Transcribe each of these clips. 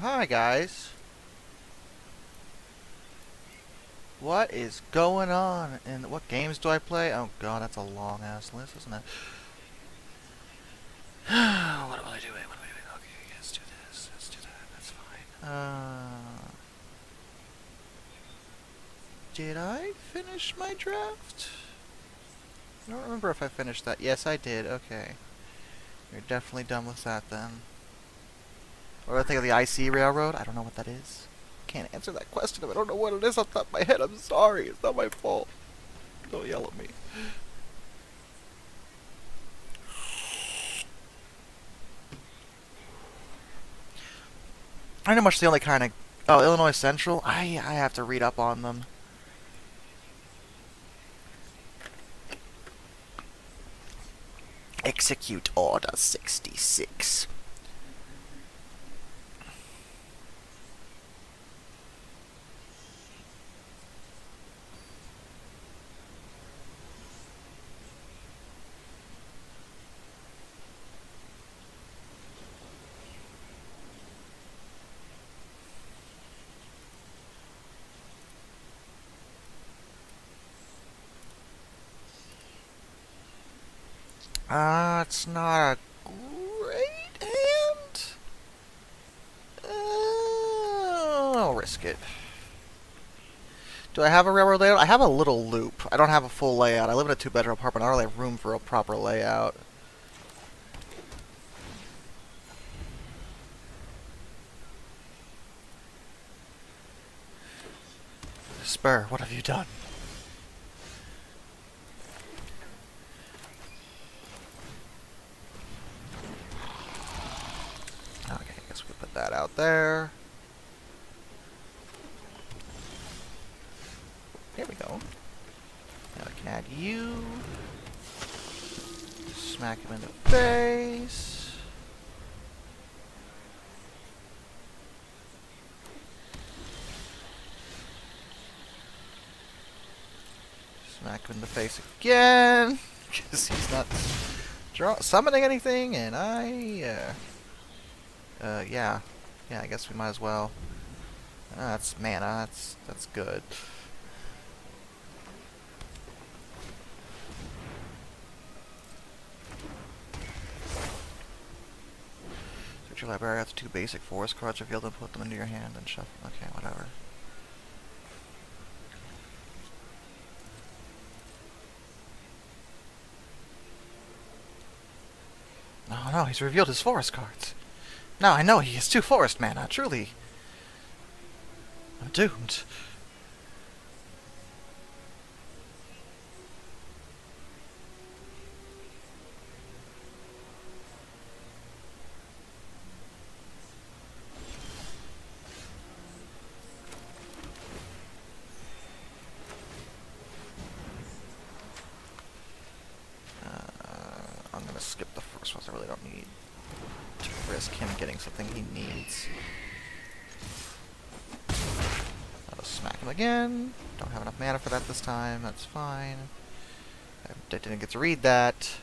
Hi guys. What is going on? And what games do I play? Oh god, that's a long ass list, isn't it? What am I doing? What am I doing? Okay, let's do this. Let's do that. That's fine. Did I finish my draft? I don't remember if I finished that. Yes, I did. Okay. You're definitely done with that then. What do I think of the IC Railroad? I don't know what that is. Can't answer that question if I don't know what it is off the top of my head. I'm sorry. It's not my fault. Don't yell at me. Pretty much the only kind of... Oh, Illinois Central? I have to read up on them. Execute Order 66. It's not a great hand. I'll risk it. Do I have a railroad layout? I have a little loop. I don't have a full layout. I live in a two-bedroom apartment. I don't really have room for a proper layout. Spur, what have you done? Okay, I guess we put that out there. Here we go. Now I can add you. Smack him in the face. Smack him in the face again. Because he's not summoning anything, and yeah. Yeah, I guess we might as well. That's mana. That's good. Search your library after 2 basic forest cards revealed and put them into your hand and shuffle. Okay, whatever. Oh no, he's revealed his forest cards. Now I know he has 2 forest mana. Truly, I'm doomed. I'm gonna skip the first ones. I really don't need to risk him getting something he needs. I'll smack him again. Don't have enough mana for that this time. That's fine. I didn't get to read that.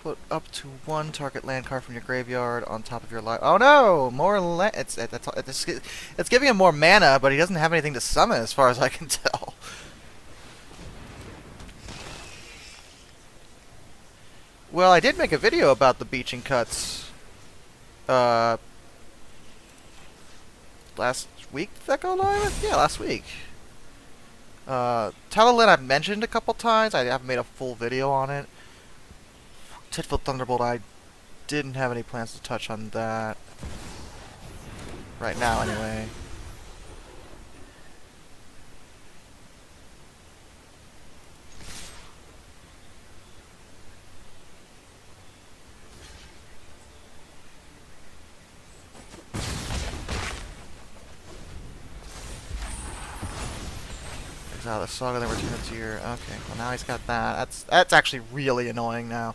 Put up to 1 target land card from your graveyard on top of your life. Oh no! More land. It's giving him more mana, but he doesn't have anything to summon, as far as I can tell. Well, I did make a video about the beaching cuts. Last week did that go live? Yeah, last week. Talonland I've mentioned a couple times. I haven't made a full video on it. Titful Thunderbolt, I didn't have any plans to touch on that. Right now, anyway. Exile the Saga, then return it to your... Okay, well now he's got that. That's actually really annoying now.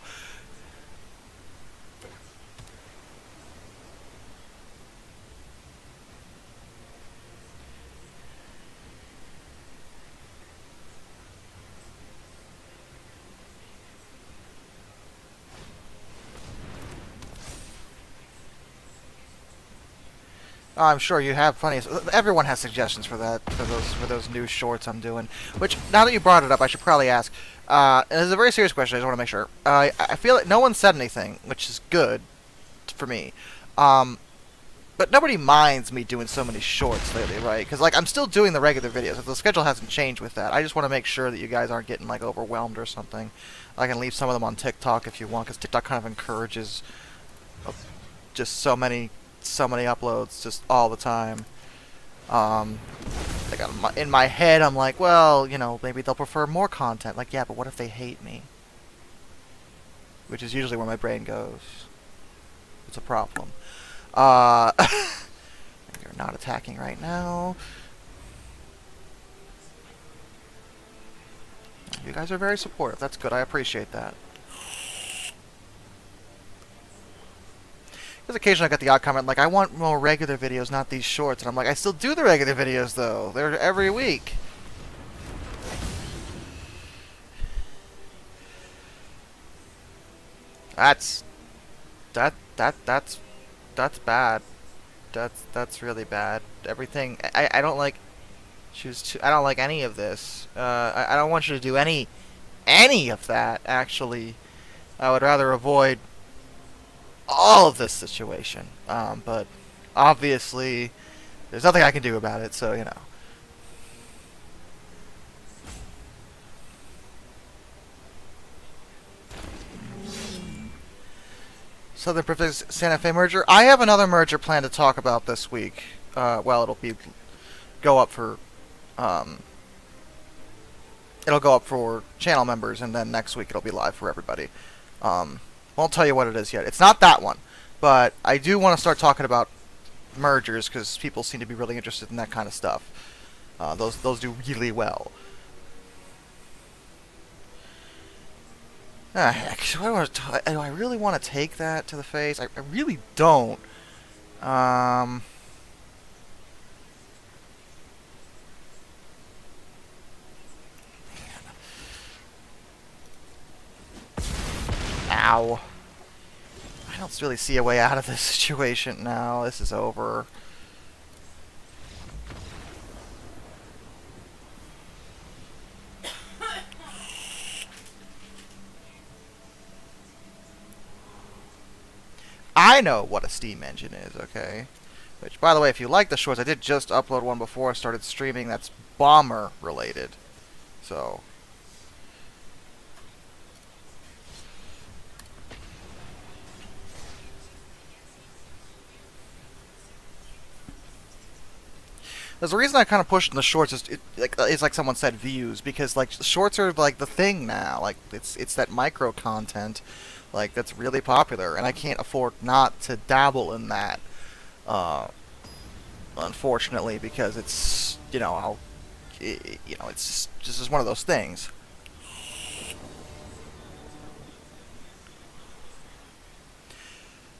Oh, I'm sure you have plenty. Everyone has suggestions for that, for those new shorts I'm doing. Which, now that you brought it up, I should probably ask. And this is a very serious question. I just want to make sure. I feel like no one said anything, which is good for me. Um, but nobody minds me doing so many shorts lately, right? Because like I'm still doing the regular videos. The schedule hasn't changed with that. I just want to make sure that you guys aren't getting like overwhelmed or something. I can leave some of them on TikTok if you want, because TikTok kind of encourages just so many uploads just all the time. Like in my head, I'm like, well, maybe they'll prefer more content. Like, yeah, but what if they hate me? Which is usually where my brain goes. It's a problem. You're not attacking right now. You guys are very supportive. That's good. I appreciate that. Because occasionally I get the odd comment like, I want more regular videos, not these shorts. And I'm like, I still do the regular videos, though. They're every week. That's bad. That's really bad. Everything I don't like. I don't like any of this. I don't want you to do any of that. Actually, I would rather avoid all of this situation. But obviously, there's nothing I can do about it. So Southern Pacific Santa Fe merger. I have another merger planned to talk about this week. Well, go up for um, it'll go up for channel members, and then next week it'll be live for everybody. Won't tell you what it is yet. It's not that one, but I do want to start talking about mergers because people seem to be really interested in that kind of stuff. Those do really well. Heck, do I really want to take that to the face? I really don't. Ow. I don't really see a way out of this situation now. This is over. I know what a steam engine is, okay? Which, by the way, if you like the shorts, I did just upload one before I started streaming that's bomber related. So there's a reason I kind of pushed in the shorts. It's like someone said, views, because like shorts are like the thing now. Like it's that micro content, like that's really popular, and I can't afford not to dabble in that. Uh, Unfortunately, because it's it's just one of those things.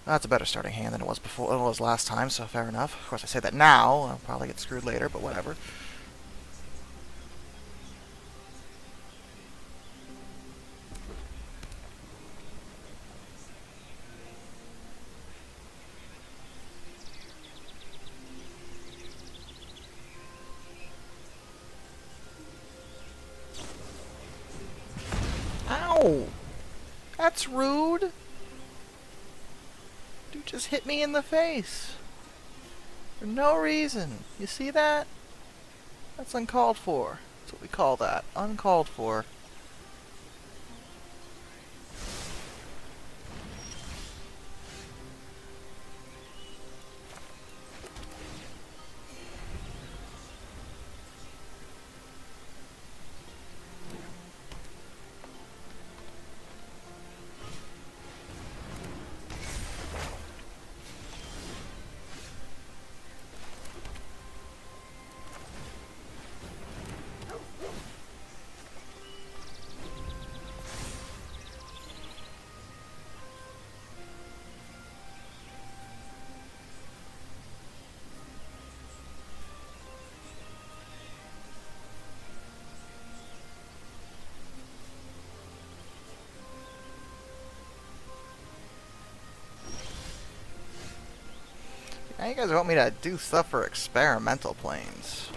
That's a better starting hand than it was before. It was last time, so fair enough. Of course, I say that now. I'll probably get screwed later, but whatever. Ow! That's rude. Dude just hit me in the face. For no reason. You see that? That's uncalled for. That's what we call that. Uncalled for. Now you guys want me to do stuff for experimental planes.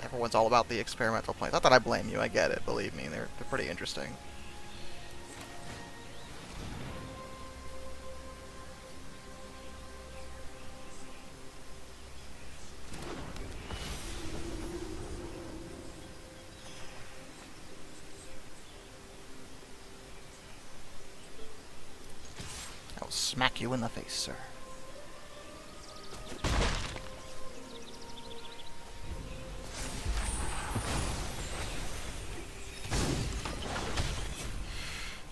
Everyone's all about the experimental planes. Not that I blame you, I get it, believe me. They're pretty interesting. I'll smack you in the face, sir.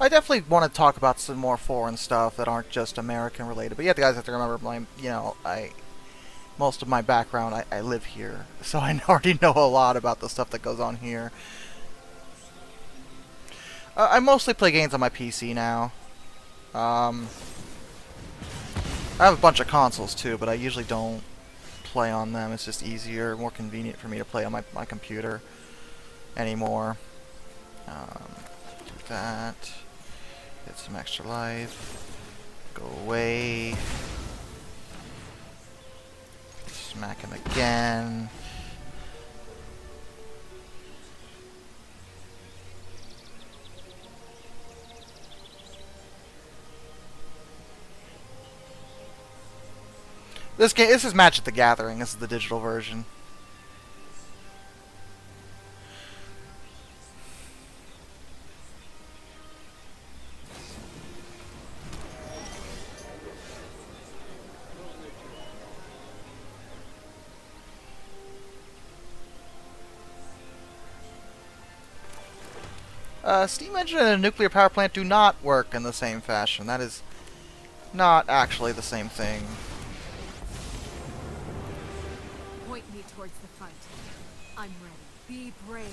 I definitely want to talk about some more foreign stuff that aren't just American related. But yeah, the guys have to remember, most of my background, I live here, so I already know a lot about the stuff that goes on here. I mostly play games on my PC now. I have a bunch of consoles too, but I usually don't play on them. It's just easier, more convenient for me to play on my computer anymore. Do that. Get some extra life. Go away. Smack him again. This is Magic the Gathering. This is the digital version. Steam engine and a nuclear power plant do not work in the same fashion. That is not actually the same thing. Point me towards the fight. I'm ready. Be brave.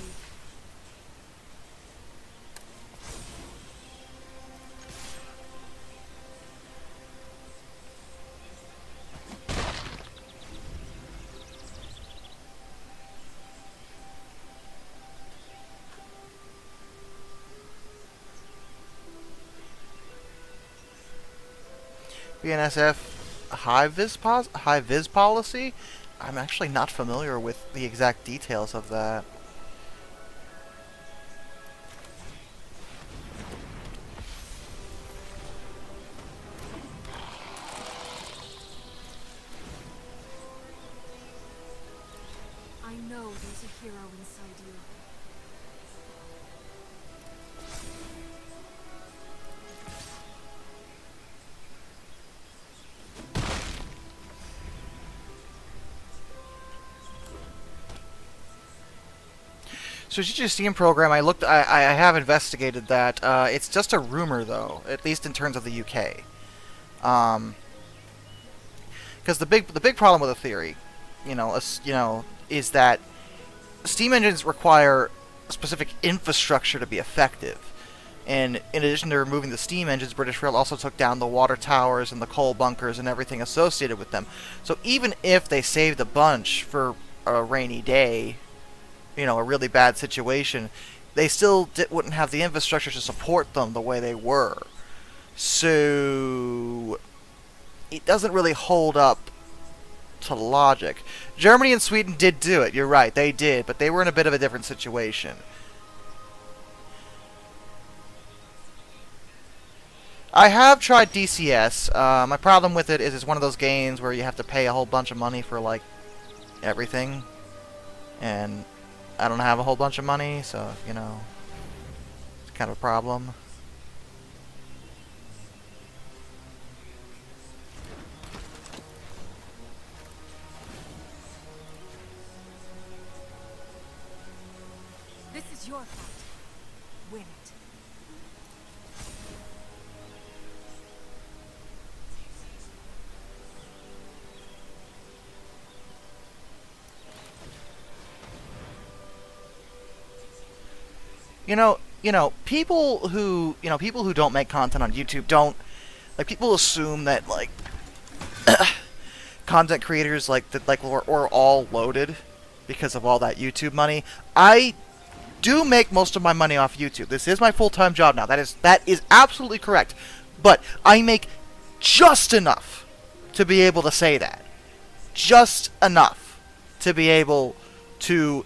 BNSF high vis policy? I'm actually not familiar with the exact details of that. I know there's a hero inside you. Strategic Steam program, I have investigated that. It's just a rumor, though, at least in terms of the UK. Because the big problem with the theory, is that steam engines require specific infrastructure to be effective. And in addition to removing the steam engines, British Rail also took down the water towers and the coal bunkers and everything associated with them. So even if they saved a bunch for a rainy day, a really bad situation, they still wouldn't have the infrastructure to support them the way they were. So it doesn't really hold up to logic. Germany and Sweden did do it, you're right, they did, but they were in a bit of a different situation. I have tried DCS. My problem with it is it's one of those games where you have to pay a whole bunch of money for, like, everything. And I don't have a whole bunch of money, so, it's kind of a problem. This is your fight. Win it. People who don't make content on YouTube don't, people assume that, content creators, we're all loaded because of all that YouTube money. I do make most of my money off YouTube. This is my full-time job now. That is absolutely correct. But I make just enough to be able to say that. just enough to be able to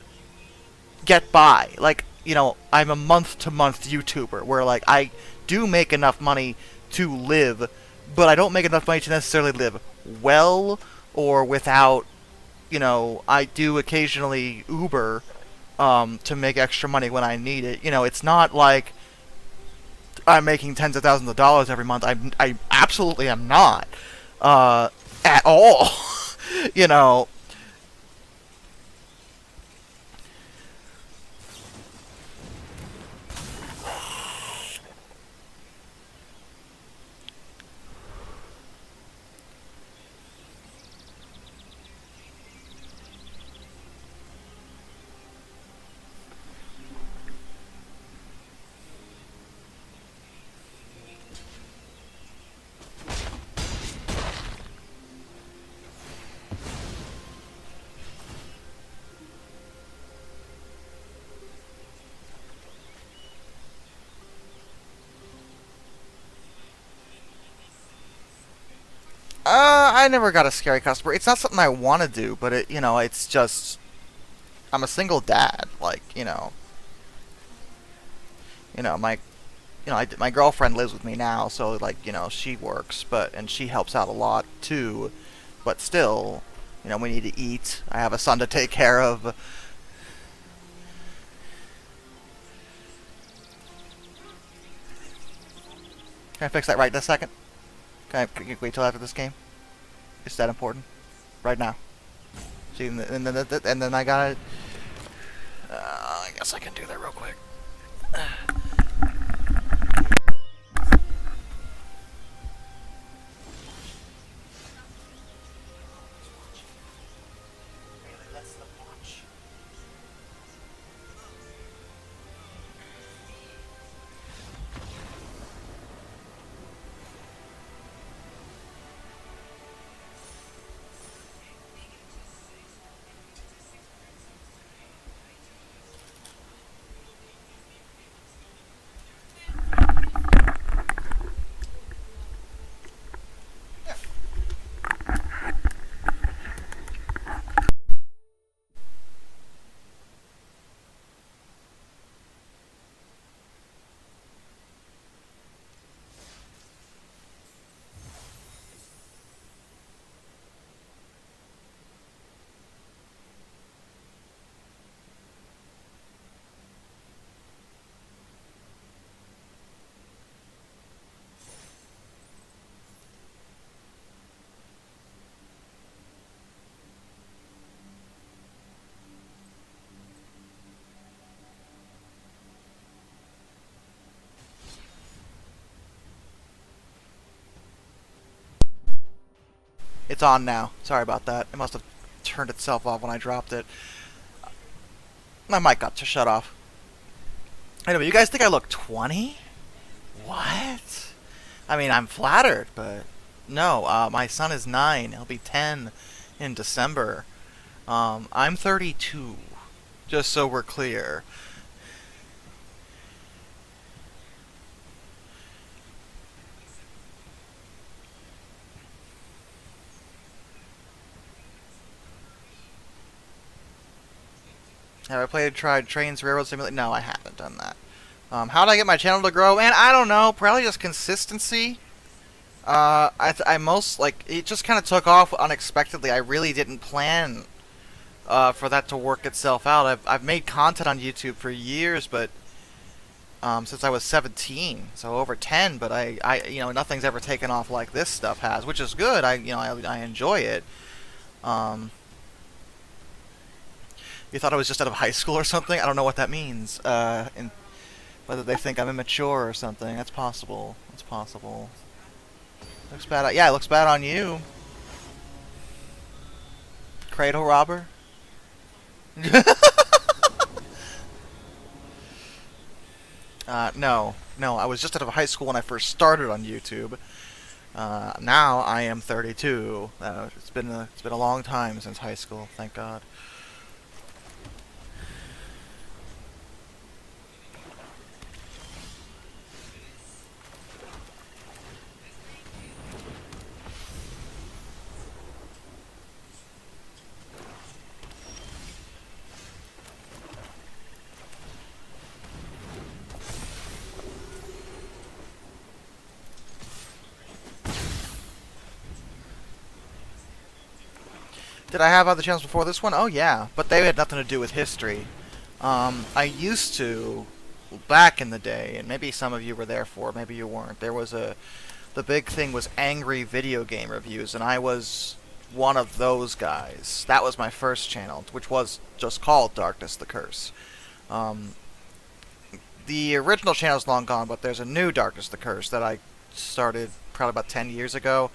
get by. Like, you know, I'm a month-to-month YouTuber where, like, I do make enough money to live, but I don't make enough money to necessarily live well or without, you know, I do occasionally Uber to make extra money when I need it. You know, it's not like I'm making tens of thousands of dollars every month. I absolutely am not. At all. You know, I never got a scary customer. It's not something I want to do, but it, you know, it's just I'm a single dad. Like, my, my girlfriend lives with me now, so like, you know, she works, and she helps out a lot too. But still, you know, we need to eat. I have a son to take care of. Can I fix that right in a second? Can I wait till after this game? Is that important? Right now. See, and then I gotta. I guess I can do that real quick. It's on now. Sorry about that. It must have turned itself off when I dropped it. My mic got to shut off. Anyway, you guys think I look 20? What? I mean, I'm flattered, but no. My son is 9. He'll be 10 in December. I'm 32. Just so we're clear. Have I tried Trains, Railroad Simulator? No, I haven't done that. How did I get my channel to grow? Man, I don't know. Probably just consistency. It just kind of took off unexpectedly. I really didn't plan for that to work itself out. I've made content on YouTube for years, but since I was 17, so over 10. But nothing's ever taken off like this stuff has, which is good. I enjoy it. You thought I was just out of high school or something? I don't know what that means. Whether they think I'm immature or something. That's possible. It's possible. Looks bad. Yeah, it looks bad on you. Cradle robber? No. No, I was just out of high school when I first started on YouTube. Now I am 32. It's been a long time since high school, thank God. Did I have other channels before this one? Oh yeah, but they had nothing to do with history. I used to, back in the day, and maybe some of you were there for it, maybe you weren't. There was the big thing was angry video game reviews, and I was one of those guys. That was my first channel, which was just called Darkness the Curse. The original channel is long gone, but there's a new Darkness the Curse that I started probably about 10 years ago.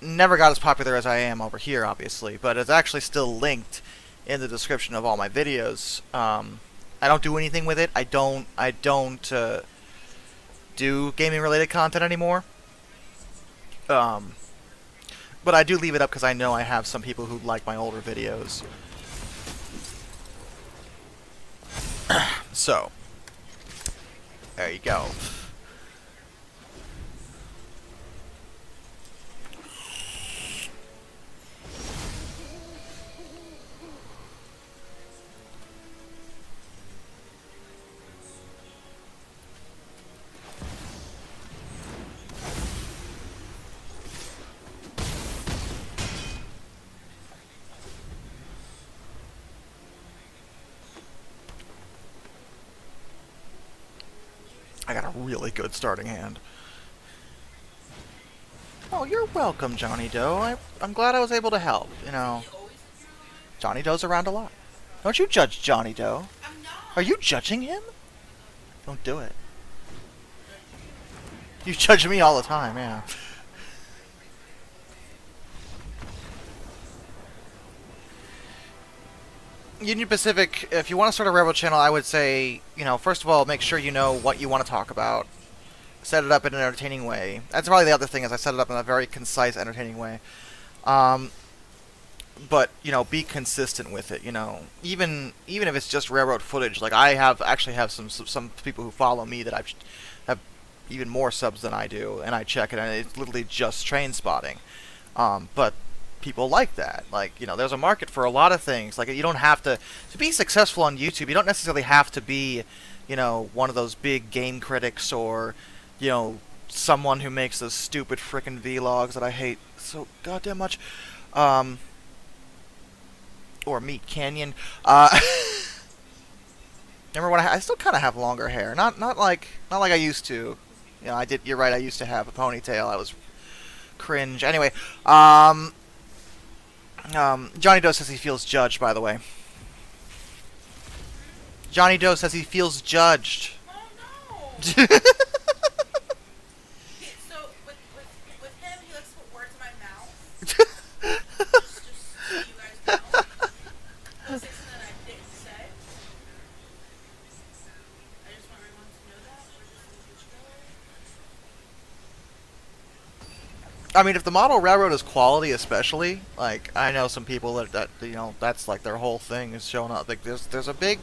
Never got as popular as I am over here, obviously, but it's actually still linked in the description of all my videos. I don't do anything with it. I don't do gaming-related content anymore. But I do leave it up because I know I have some people who like my older videos. So, there you go. I got a really good starting hand. Oh, you're welcome, Johnny Doe. I'm glad I was able to help, you know. Johnny Doe's around a lot. Don't you judge Johnny Doe. I'm not. Are you judging him? Don't do it. You judge me all the time, yeah. Union Pacific, if you want to start a Railroad channel, I would say, you know, first of all, make sure you know what you want to talk about. Set it up in an entertaining way. That's probably the other thing, is I set it up in a very concise, entertaining way. But, you know, be consistent with it, you know. Even if it's just railroad footage, like I actually have some people who follow me that have even more subs than I do, and I check it, and it's literally just train spotting. But people like that. Like, you know, there's a market for a lot of things. Like, you don't have to be successful on YouTube, you don't necessarily have to be, you know, one of those big game critics or, you know, someone who makes those stupid frickin' vlogs that I hate so goddamn much. Or Meat Canyon. Remember when I still kind of have longer hair. Not like I used to. You know, you're right, I used to have a ponytail. I was cringe. Anyway, Johnny Doe says he feels judged, by the way. Johnny Doe says he feels judged. Oh no. So with him, he likes to put words in my mouth. just so you guys know. I'll say something that I didn't say. I just want everyone to know that. We're just in each other. I mean, if the model railroad is quality, especially, like, I know some people that you know, that's like their whole thing is showing up. Like, there's a big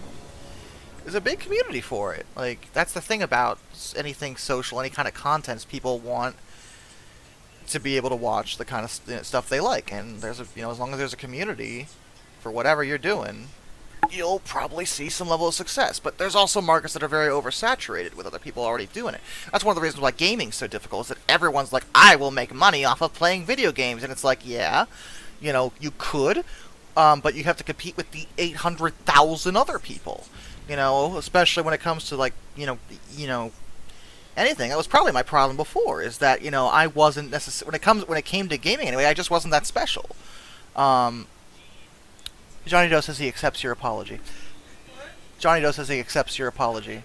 community for it. Like, that's the thing about anything social, any kind of content, is people want to be able to watch the kind of stuff they like. And there's you know, as long as there's a community for whatever you're doing, you'll probably see some level of success. But there's also markets that are very oversaturated with other people already doing it. That's one of the reasons why gaming's so difficult, is that everyone's like, I will make money off of playing video games. And it's like, yeah, you know, you could, but you have to compete with the 800,000 other people. You know, especially when it comes to, like, you know, anything. That was probably my problem before, is that, you know, I wasn't necessarily, when it came to gaming anyway, I just wasn't that special. Johnny Doe says he accepts your apology. What? Johnny Doe says he accepts your apology.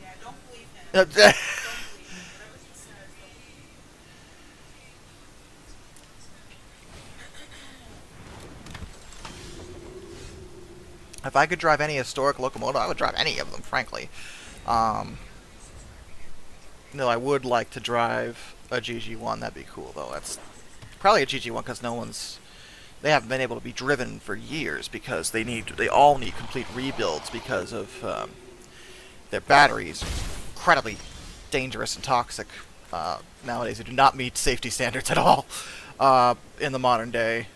Yeah, don't believe him. Don't believe him. Whatever he says, don't believe him. If I could drive any historic locomotive, I would drive any of them, frankly. No, I would like to drive a GG1. That'd be cool, though. That's probably a GG1 because they haven't been able to be driven for years because they all need complete rebuilds because of their batteries. Incredibly dangerous and toxic nowadays. They do not meet safety standards at all in the modern day.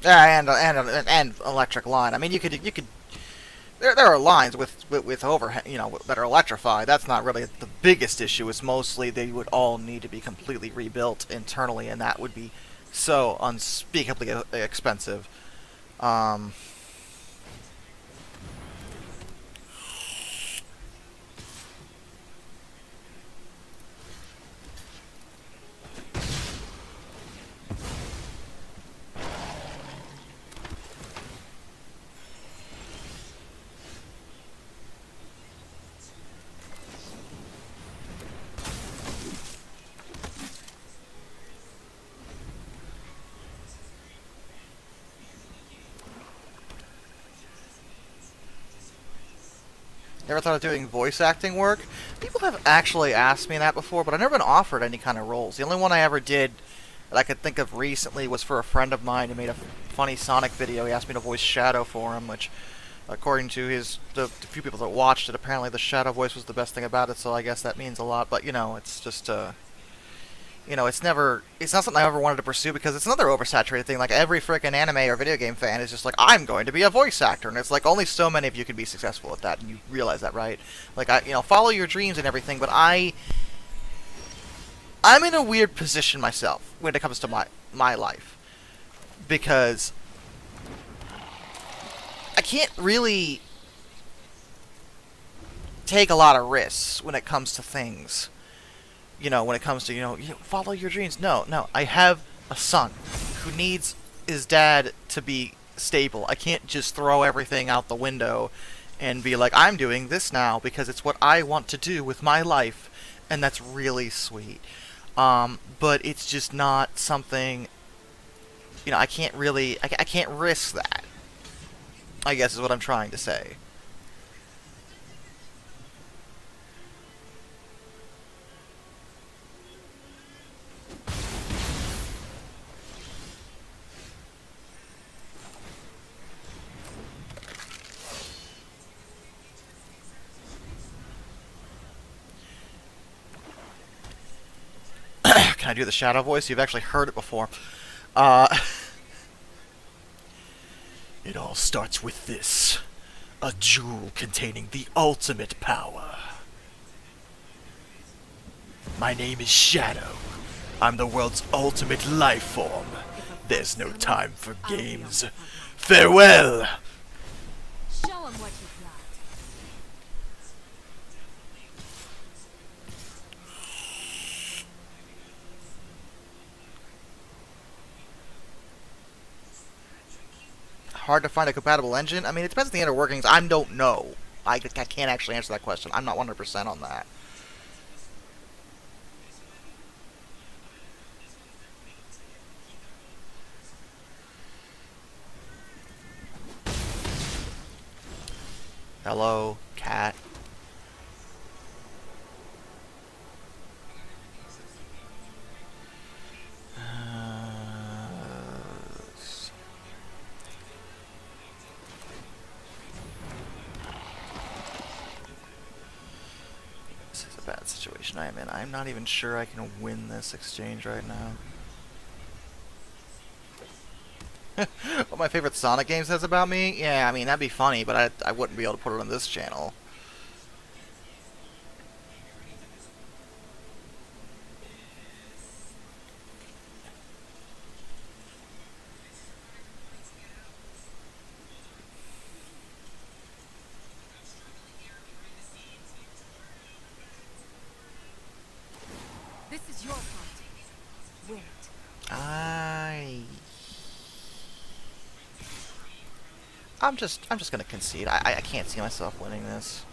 Yeah, and electric line. I mean, you could there are lines with overhead, that are electrified. That's not really the biggest issue. It's mostly they would all need to be completely rebuilt internally, and that would be so unspeakably expensive. Um, Never thought of doing voice acting work. People have actually asked me that before, but I've never been offered any kind of roles. The only one I ever did that I could think of recently was for a friend of mine who made a funny Sonic video. He asked me to voice Shadow for him, which, according to the few people that watched it, apparently the Shadow voice was the best thing about it. So I guess that means a lot. But it's just it's not something I ever wanted to pursue because it's another oversaturated thing. Like every freaking anime or video game fan is just like, I'm going to be a voice actor, and it's like only so many of you can be successful at that, and you realize that, right? Like follow your dreams and everything, but I'm in a weird position myself when it comes to my life because I can't really take a lot of risks when it comes to things. When it comes to, follow your dreams. No. I have a son who needs his dad to be stable. I can't just throw everything out the window and be like, I'm doing this now because it's what I want to do with my life. And that's really sweet. But it's just not something, I can't really, I can't risk that, I guess is what I'm trying to say. Can I do the Shadow voice? You've actually heard it before. It all starts with this. A jewel containing the ultimate power. My name is Shadow. I'm the world's ultimate life form. There's no time for games. Farewell! Show him what you got. Hard to find a compatible engine? I mean, it depends on the inner workings. I don't know. I can't actually answer that question. I'm not 100% on that. Hello, cat. This is a bad situation I am in. I'm not even sure I can win this exchange right now. What my favorite Sonic game says about me? Yeah, I mean, that'd be funny, but I wouldn't be able to put it on this channel. This is your part. Win it. I'm just gonna concede. I can't see myself winning this.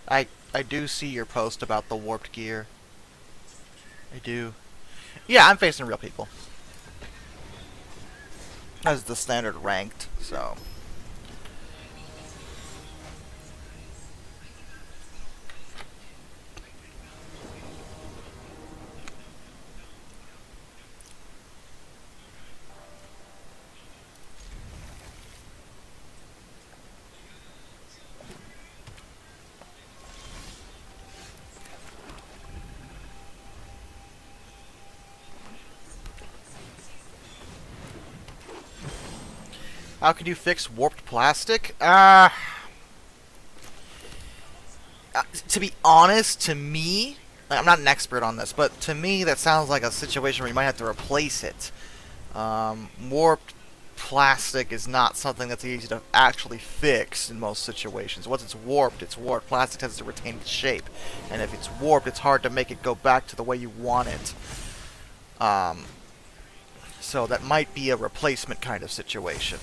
I do see your post about the warped gear. I do. Yeah, I'm facing real people. As the standard ranked, so. How can you fix warped plastic? To be honest, to me, I'm not an expert on this, but to me that sounds like a situation where you might have to replace it. Warped plastic is not something that's easy to actually fix in most situations. Once it's warped, it's warped. Plastic tends to retain its shape, and if it's warped, it's hard to make it go back to the way you want it. So that might be a replacement kind of situation.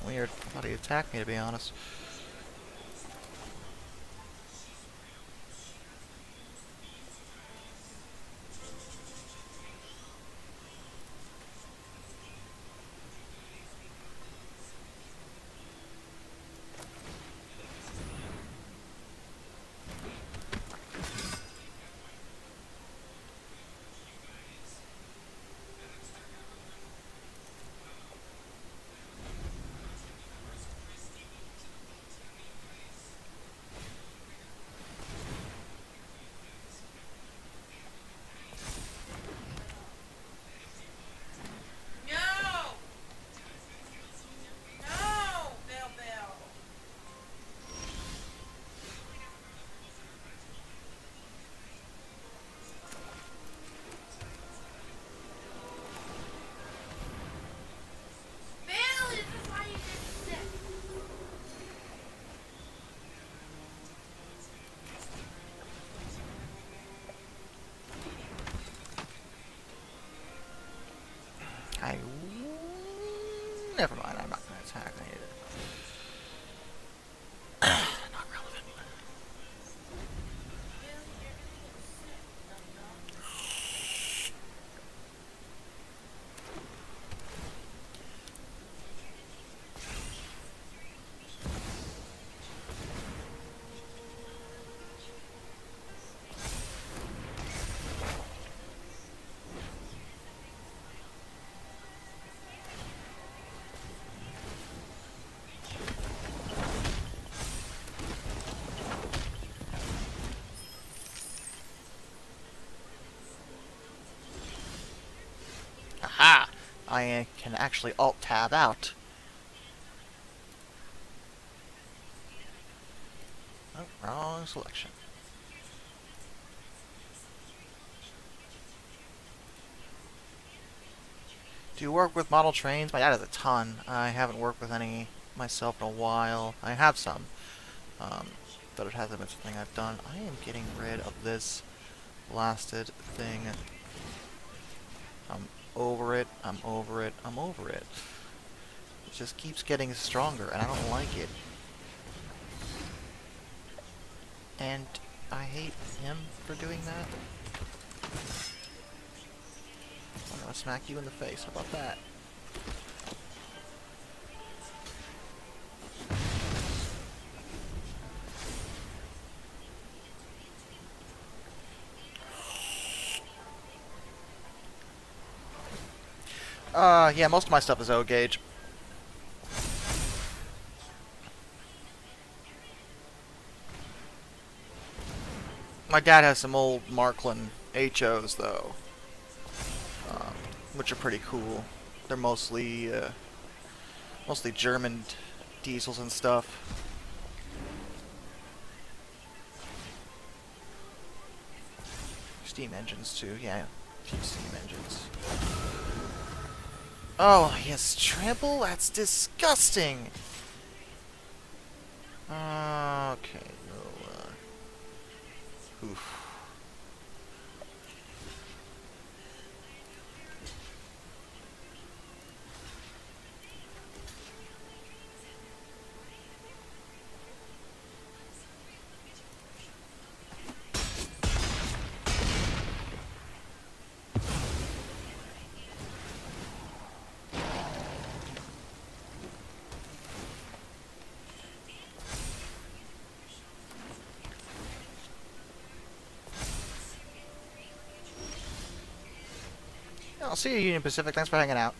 Weird. I thought he attacked me, to be honest. No! No! Bill, Bill. Bill, this is why you get sick. Never mind, I'm not going to attack. I need it. Not relevant. Bill, you're gonna get sick. Dum-dum. Aha! I can actually Alt-Tab out. Oh, wrong selection. Do you work with model trains? My dad has a ton. I haven't worked with any myself in a while. I have some, but it hasn't been something I've done. I am getting rid of this blasted thing. I'm over it. I'm over it. I'm over it. It just keeps getting stronger, and I don't like it. And I hate him for doing that. I'm gonna smack you in the face. How about that? Yeah, most of my stuff is O-gauge. My dad has some old Marklin HOs, though, which are pretty cool. They're mostly German diesels and stuff. Steam engines, too. Yeah, a few steam engines. Oh, he has trample? That's disgusting! Okay, we'll, oof. see you, Union Pacific. Thanks for hanging out.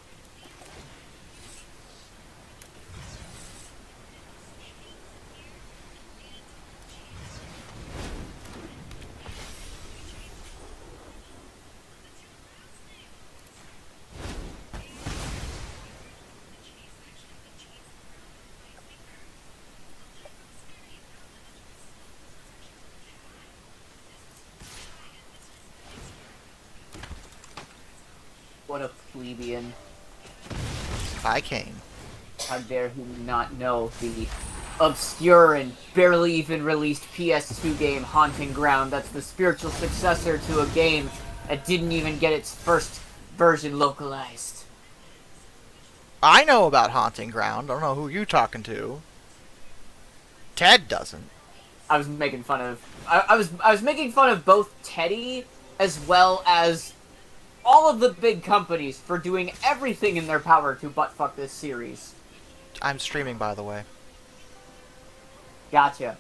What a plebeian. Bye, Kane. How dare he not know the obscure and barely even released PS2 game Haunting Ground that's the spiritual successor to a game that didn't even get its first version localized. I know about Haunting Ground. I don't know who you talking to. Ted doesn't. I was making fun of... I was making fun of both Teddy as well as all of the big companies for doing everything in their power to buttfuck this series. I'm streaming, by the way. Gotcha.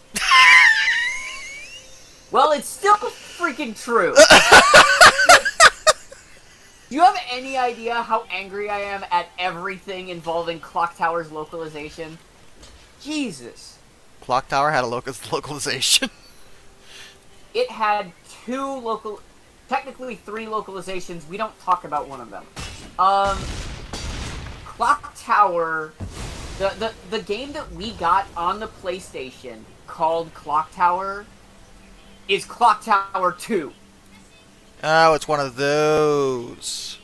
Well, it's still freaking true. Do you have any idea how angry I am at everything involving Clock Tower's localization? Jesus. Clock Tower had a localization. It had technically 3 localizations. We don't talk about one of them. Clock Tower, the game that we got on the PlayStation called Clock Tower is Clock Tower 2. Oh, it's one of those.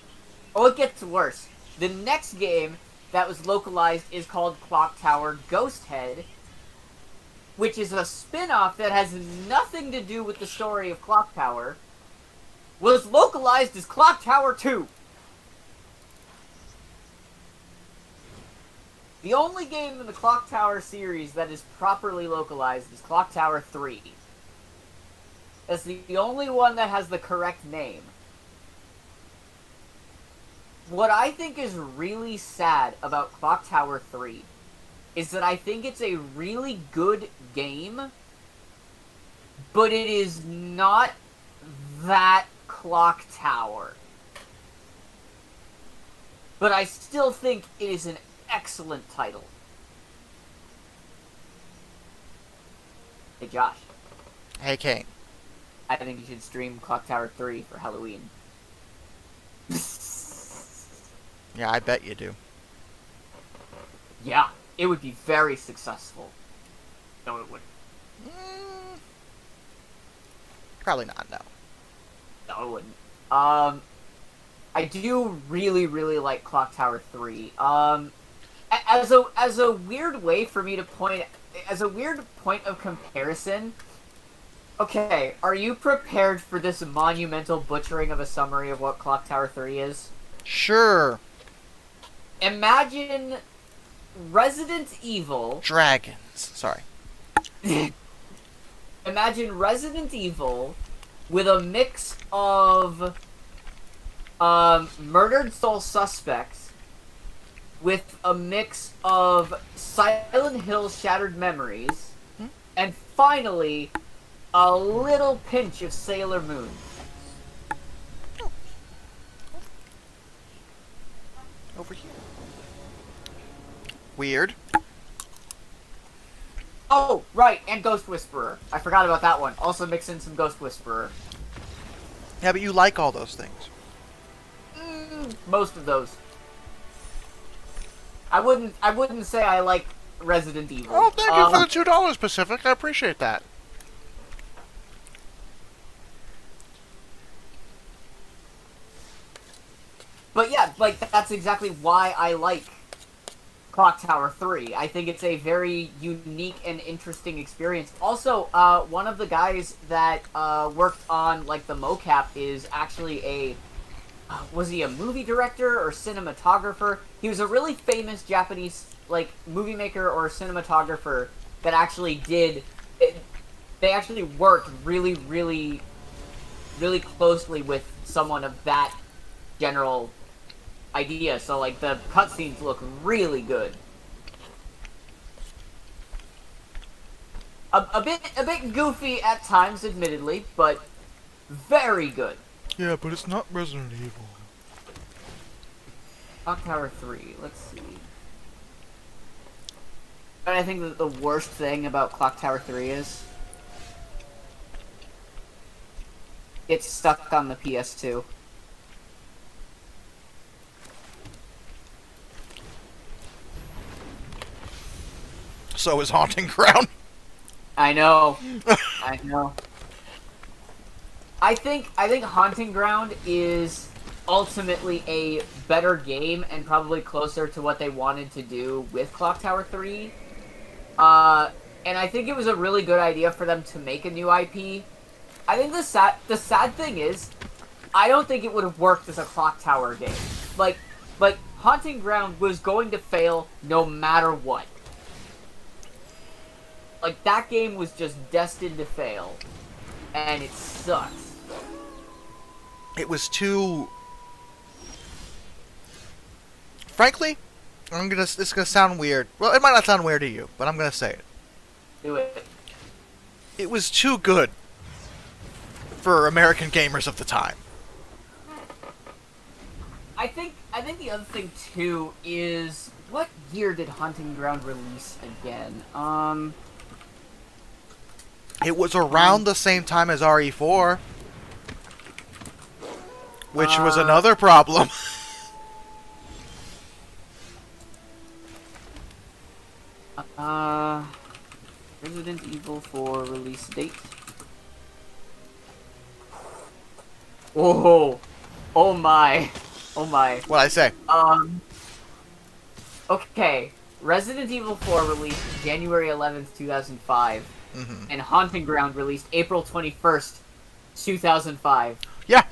Oh, it gets worse. The next game that was localized is called Clock Tower Ghost Head, which is a spin-off that has nothing to do with the story of Clock Tower, was localized as Clock Tower 2. The only game in the Clock Tower series that is properly localized is Clock Tower 3. That's the only one that has the correct name. What I think is really sad about Clock Tower 3 is that I think it's a really good game, but it is not that Clock Tower. But I still think it is an excellent title. Hey Josh. Hey, Kane. I think you should stream Clock Tower 3 for Halloween. Yeah, I bet you do. Yeah, it would be very successful. No, it wouldn't. Probably not, no. No, it wouldn't. I do really, really like Clock Tower 3. As a weird way for me to as a weird point of comparison, okay, are you prepared for this monumental butchering of a summary of what Clock Tower 3 is? Sure. Imagine Resident Evil... Dragons. Sorry. Imagine Resident Evil with a mix of Murdered Soul Suspects with a mix of Silent Hill Shattered Memories, and finally, a little pinch of Sailor Moon. Over here. Weird. Oh, right, and Ghost Whisperer. I forgot about that one. Also mix in some Ghost Whisperer. Yeah, but you like all those things. Most of those. I wouldn't say I like Resident Evil. Oh, thank you for the $2, Pacific. I appreciate that. But yeah, like, that's exactly why I like Clock Tower 3. I think it's a very unique and interesting experience. Also, one of the guys that worked on, like, the mocap is actually a... was he a movie director or cinematographer? He was a really famous Japanese, like, movie maker or cinematographer that actually did... they actually worked really, really, really closely with someone of that general idea, so like the cutscenes look really good. A bit goofy at times, admittedly, but very good. Yeah, but it's not Resident Evil. Clock Tower 3, let's see. But I think that the worst thing about Clock Tower 3 is it's stuck on the PS2. So is Haunting Ground. I know. I know. I think Haunting Ground is ultimately a better game and probably closer to what they wanted to do with Clock Tower 3. And I think it was a really good idea for them to make a new IP. I think the sad thing is, I don't think it would have worked as a Clock Tower game. Like Haunting Ground was going to fail no matter what. Like, that game was just destined to fail. And it sucks. It was too... Frankly, it's gonna sound weird. Well, it might not sound weird to you, but I'm gonna say it. Do it. It was too good for American gamers of the time. I think the other thing too is, what year did Haunting Ground release again? It was around the same time as RE4, which was another problem. Resident Evil 4 release date. Oh, oh my, oh my. What'd I say? Okay. Resident Evil 4 released January 11th, 2005. Mm-hmm. And Haunting Ground released April 21st, 2005. Yeah.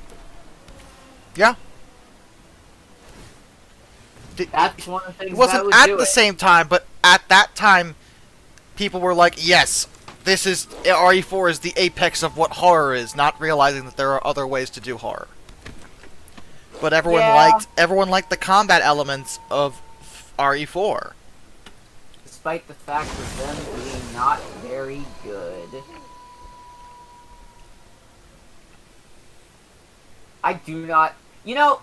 Yeah. That's one of the things It that wasn't would at do the it. same time, but at that time, people were like, yes, this is... RE4 is the apex of what horror is, not realizing that there are other ways to do horror. But everyone liked the combat elements of RE4. Despite the fact of them being not very good. I do not... You know,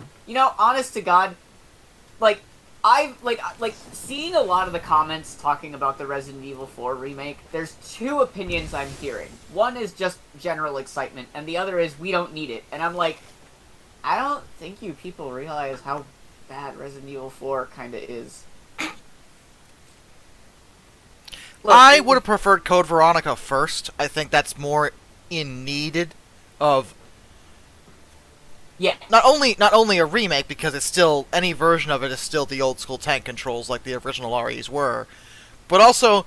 honest to God, like, seeing a lot of the comments talking about the Resident Evil 4 remake, there's two opinions I'm hearing. One is just general excitement, and the other is, we don't need it. And I'm like, I don't think you people realize how bad Resident Evil 4 kinda is. Look, I would have preferred Code Veronica first. I think that's more in needed of... Yeah. Not only a remake, because it's still... Any version of it is still the old school tank controls like the original REs were. But also,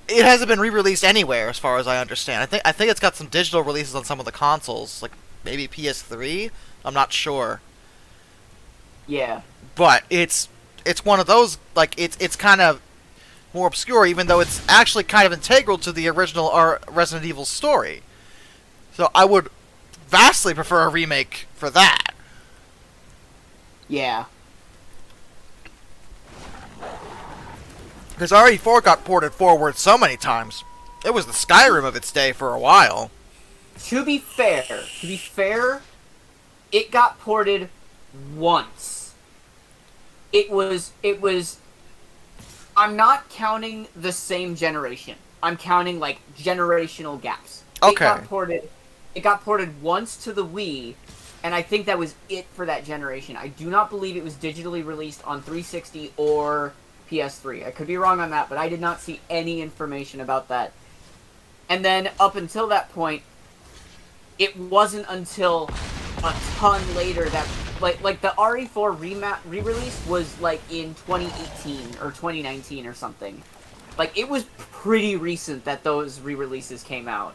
it hasn't been re-released anywhere, as far as I understand. I think it's got some digital releases on some of the consoles, like maybe PS3? I'm not sure. Yeah. But it's one of those, like, it's kind of more obscure, even though it's actually kind of integral to the original Resident Evil story. So I would vastly prefer a remake for that. Yeah. Because RE4 got ported forward so many times. It was the Skyrim of its day for a while. To be fair, it got ported once. It was... I'm not counting the same generation. I'm counting, like, generational gaps. Okay. It got ported once to the Wii, and I think that was it for that generation. I do not believe it was digitally released on 360 or PS3. I could be wrong on that, but I did not see any information about that. And then, up until that point, it wasn't until a ton later that... Like the RE4 re-release was, like, in 2018 or 2019 or something. Like, it was pretty recent that those re-releases came out.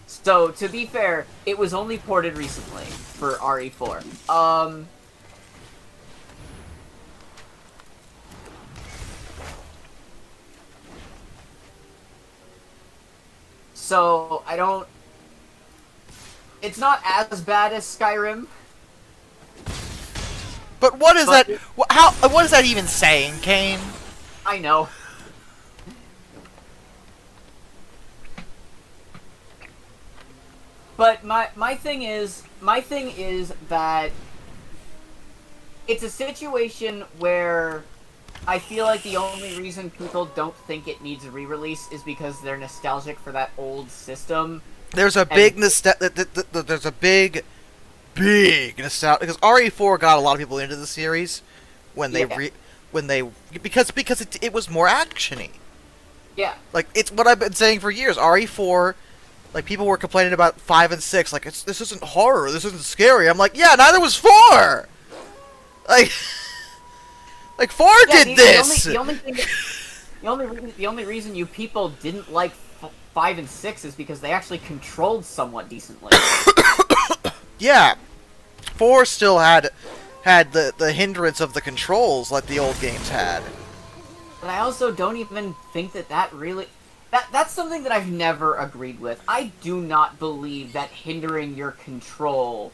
So, to be fair, it was only ported recently for RE4. So, I don't... It's not as bad as Skyrim. But what is that... What is that even saying, Kane? I know. But my thing is that it's a situation where I feel like the only reason people don't think it needs a re-release is because they're nostalgic for that old system. There's a big there's a big nostalgia because RE4 got a lot of people into the series when they Yeah. because it was more actiony. Yeah. Like it's what I've been saying for years. RE4, like people were complaining about 5 and 6. Like this isn't horror. This isn't scary. I'm like, yeah, neither was 4. Like, like 4 Yeah, did this. The only reason you people didn't like 5 and 6 is because they actually controlled somewhat decently. Yeah, 4 still had the hindrance of the controls like the old games had. But I also don't even think that really... That's something that I've never agreed with. I do not believe that hindering your control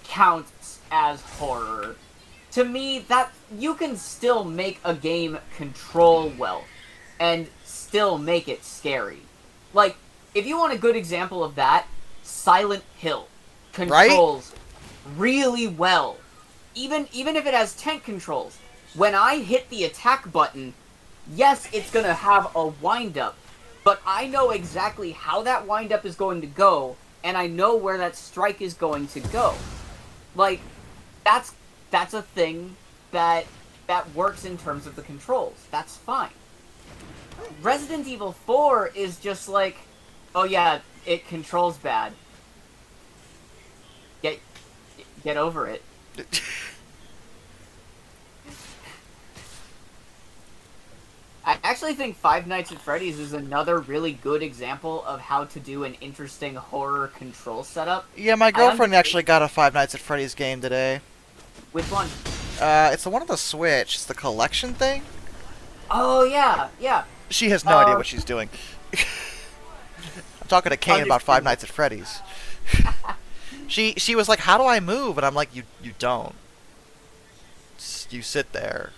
counts as horror. To me, that you can still make a game control well and still make it scary. Like, if you want a good example of that, Silent Hill controls really well. Even if it has tank controls. When I hit the attack button, yes, it's gonna have a wind-up, but I know exactly how that wind-up is going to go, and I know where that strike is going to go. Like, that's a thing that works in terms of the controls. That's fine. Resident Evil 4 is just like, oh yeah, it controls bad. Get over it. I actually think Five Nights at Freddy's is another really good example of how to do an interesting horror control setup. Yeah, my girlfriend actually got a Five Nights at Freddy's game today. Which one? It's the one on the Switch. It's the collection thing. Oh, yeah, yeah. She has no idea what she's doing. I'm talking to Kane about Five Nights at Freddy's. She was like, "How do I move?" And I'm like, "You don't. You sit there."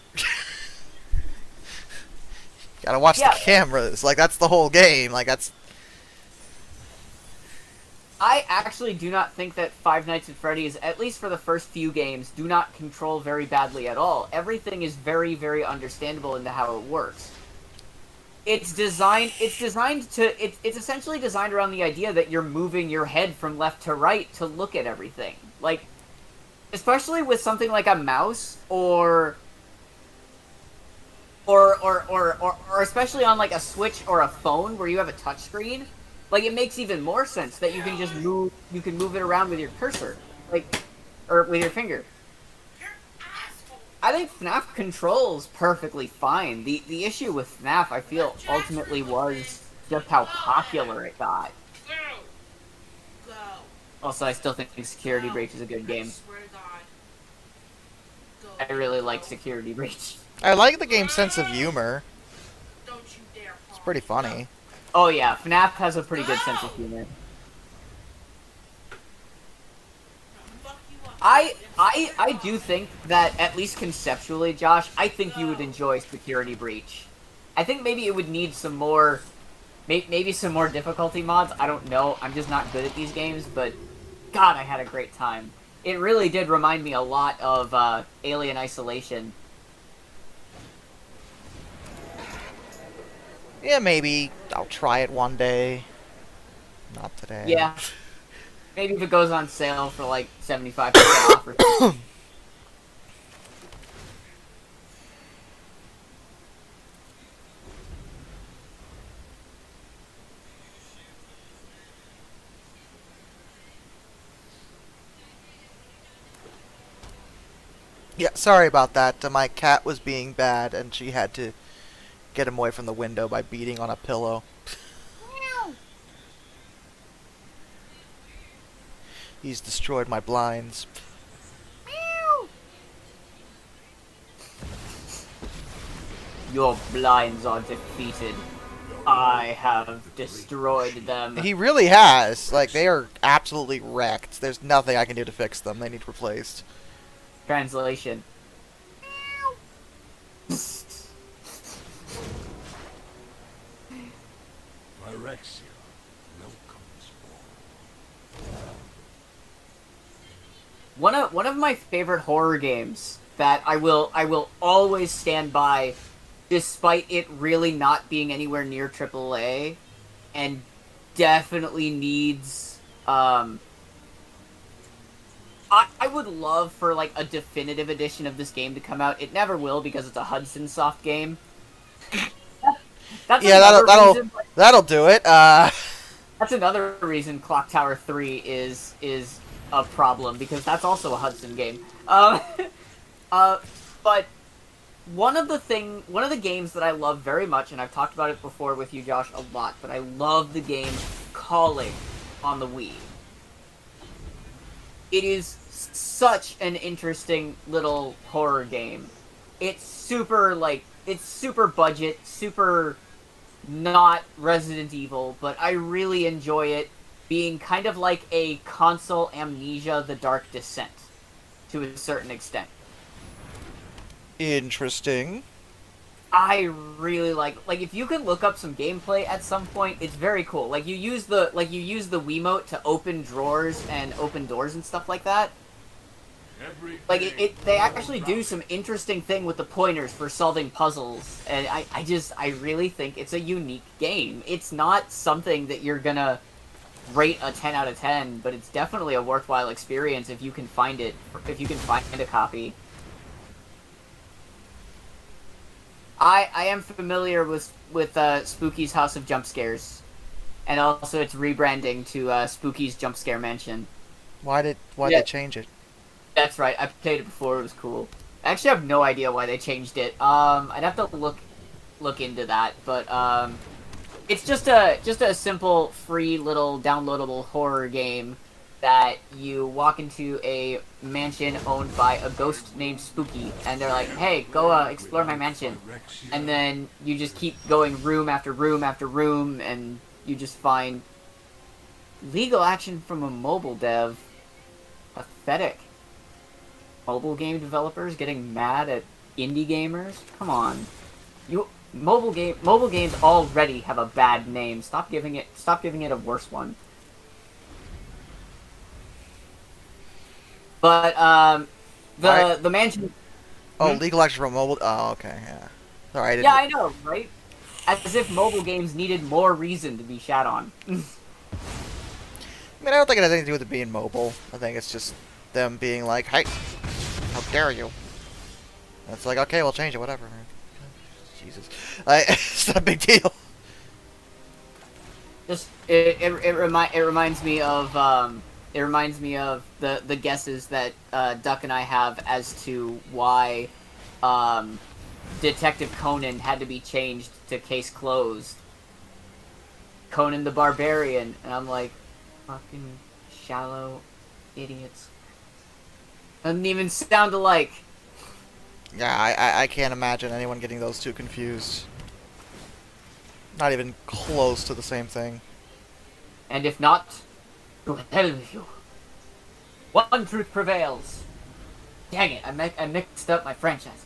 Gotta watch the cameras. Like, that's the whole game. Like, that's... I actually do not think that Five Nights at Freddy's, at least for the first few games, do not control very badly at all. Everything is very, very understandable into how it works. It's essentially designed around the idea that you're moving your head from left to right to look at everything. Like, especially with something like a mouse, or especially on like a Switch or a phone where you have a touchscreen, like it makes even more sense that you can just move it around with your cursor, like, or with your finger. I think FNAF controls perfectly fine. The issue with FNAF, I feel, ultimately was just how popular it got. Go. Also, I still think Security Breach is a good game. I swear to God. I Go. really like Security Breach. I like the game's sense of humor. Don't you dare. It's pretty funny. Oh yeah, FNAF has a pretty good sense of humor. Fuck you up. I do think that, at least conceptually, Josh, I think you would enjoy Security Breach. I think maybe it would need some more, maybe some more difficulty mods. I don't know. I'm just not good at these games, but God, I had a great time. It really did remind me a lot of Alien Isolation. Yeah, maybe I'll try it one day. Not today. Yeah. Maybe if it goes on sale for like 75% off or something. Yeah, sorry about that. My cat was being bad, and she had to get him away from the window by beating on a pillow. He's destroyed my blinds. Your blinds are defeated. I have destroyed them. He really has. Like, they are absolutely wrecked. There's nothing I can do to fix them. They need replaced. Translation. Phyrexia, welcomes more. one of my favorite horror games that I will always stand by, despite it really not being anywhere near AAA, and definitely needs. I would love for like a definitive edition of this game to come out. It never will because it's a Hudson Soft game. That's Yeah, another that'll reason. that'll do it. That's another reason Clock Tower 3 is a problem, because that's also a Hudson game. Uh, but one of the games that I love very much, and I've talked about it before with you, Josh, a lot, but I love the game Calling on the Wii. It is such an interesting little horror game. It's super budget, super not Resident Evil, but I really enjoy it, being kind of like a console Amnesia: The Dark Descent to a certain extent. Interesting. I really like if you can look up some gameplay at some point, it's very cool. Like you use the Wiimote to open drawers and open doors and stuff like that. Like they actually do some interesting thing with the pointers for solving puzzles, and I really think it's a unique game. It's not something that you're gonna rate a 10 out of 10, but it's definitely a worthwhile experience if you can find a copy. I am familiar with Spooky's House of Jump Scares, and also its rebranding to Spooky's Jump Scare Mansion. Why'd they change it? That's right. I played it before. It was cool. I actually have no idea why they changed it. I'd have to look into that, but it's just a simple, free little downloadable horror game that you walk into a mansion owned by a ghost named Spooky, and they're like, "Hey, go explore my mansion," and then you just keep going room after room after room, and you just find legal action from a mobile dev. Pathetic. Mobile game developers getting mad at indie gamers? Come on. Mobile games already have a bad name. Stop giving it a worse one. But the mansion. Oh, legal action from mobile. Oh, okay, yeah. Sorry, Yeah, I know, right? As if mobile games needed more reason to be shat on. I mean, I don't think it has anything to do with it being mobile. I think it's just them being like, "Hey, how dare you?" And it's like, okay, we'll change it, whatever. Jesus, it's not a big deal. Just it reminds me of the guesses that Duck and I have as to why Detective Conan had to be changed to Case Closed. Conan the Barbarian, and I'm like, fucking shallow idiots. Doesn't even sound alike. Yeah, I can't imagine anyone getting those two confused. Not even close to the same thing. And if not, to hell with you. One truth prevails. Dang it, I mixed up my franchises.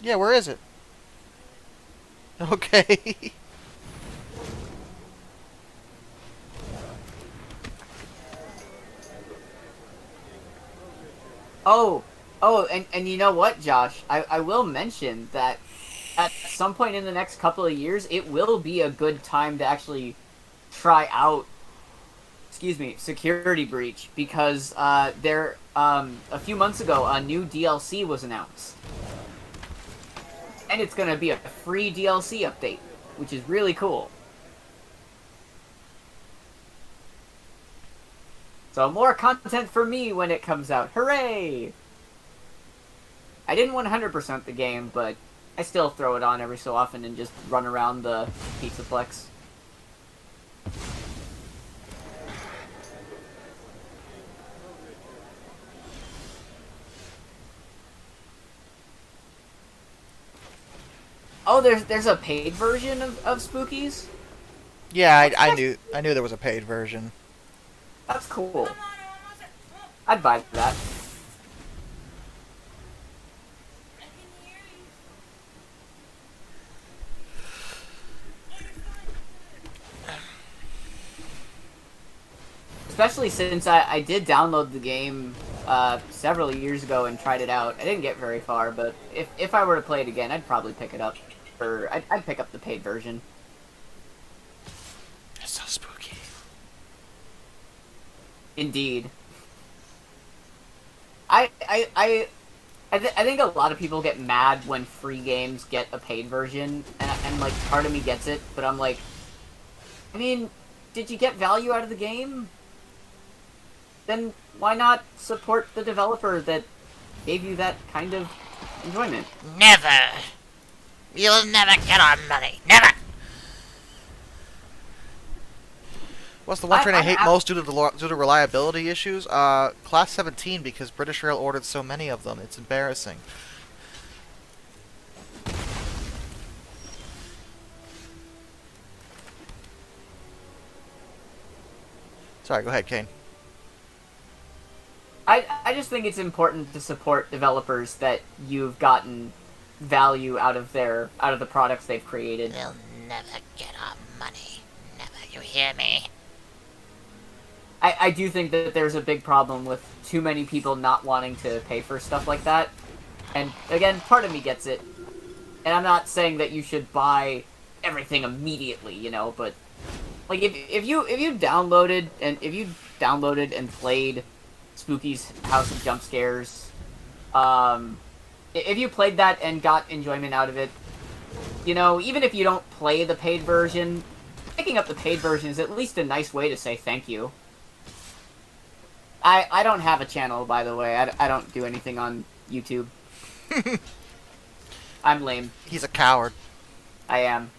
Yeah, where is it? Okay. And you know what, Josh? I will mention that at some point in the next couple of years, it will be a good time to actually try out, Security Breach, because a few months ago, a new DLC was announced. And it's gonna be a free DLC update, which is really cool. So more content for me when it comes out. Hooray! I didn't 100% the game, but I still throw it on every so often and just run around the Pizzaplex. Oh, there's a paid version of Spookies? Yeah, I knew there was a paid version. That's cool. Come on, I'm almost there. Oh, I'd buy that. I can hear you. Oh, you're fine. Especially since I did download the game several years ago and tried it out. I didn't get very far, but if I were to play it again, I'd probably pick it up. Or I'd pick up the paid version. It's so spooky. Indeed. I think a lot of people get mad when free games get a paid version, and like part of me gets it, but I'm like, I mean, did you get value out of the game? Then why not support the developer that gave you that kind of enjoyment? Never. You'll never get our money. Never. What's the one train I hate most due to reliability issues? Class 17, because British Rail ordered so many of them. It's embarrassing. Sorry, go ahead, Kane. I just think it's important to support developers that you've gotten value out of the products they've created. They'll never get our money. Never, you hear me? I do think that there's a big problem with too many people not wanting to pay for stuff like that. And again, part of me gets it. And I'm not saying that you should buy everything immediately, you know, but like if you downloaded and played Spooky's House of Jump Scares, if you played that and got enjoyment out of it, you know, even if you don't play the paid version, picking up the paid version is at least a nice way to say thank you. I don't have a channel, by the way. I don't do anything on YouTube. I'm lame. He's a coward. I am.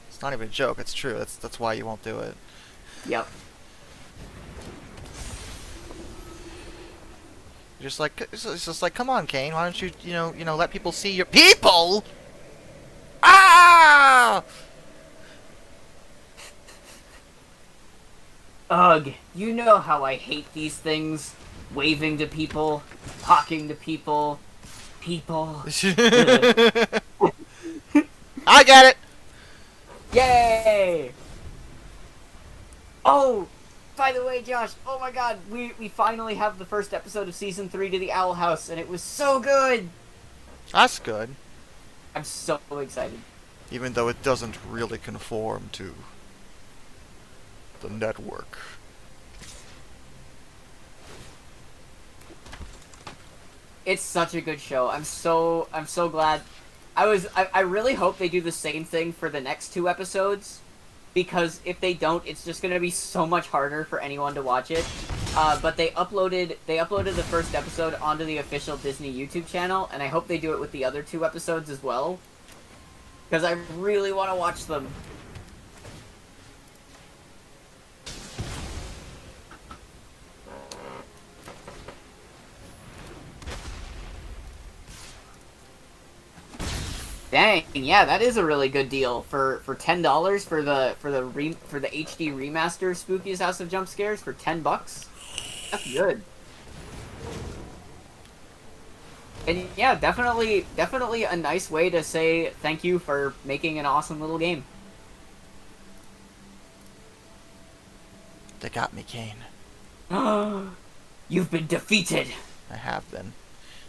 It's not even a joke. It's true. That's why you won't do it. Yep. It's just like, come on, Kane. Why don't you let people see your people? Ah! Ugh, you know how I hate these things. Waving to people, talking to people, I get it. Yay! Oh, by the way, Josh, oh my god, we finally have the first episode of Season 3 to the Owl House, and it was so good! That's good. I'm so excited. Even though it doesn't really conform to the network. It's such a good show. I'm so glad. I really hope they do the same thing for the next 2 episodes, because if they don't, it's just gonna be so much harder for anyone to watch it. But they uploaded the first episode onto the official Disney YouTube channel, and I hope they do it with the other 2 episodes as well, because I really want to watch them. Dang, yeah, that is a really good deal for $10 for the HD remaster of Spooky's House of Jump Scares for $10. That's good. And yeah, definitely a nice way to say thank you for making an awesome little game. They got me, Kane. You've been defeated. I have been.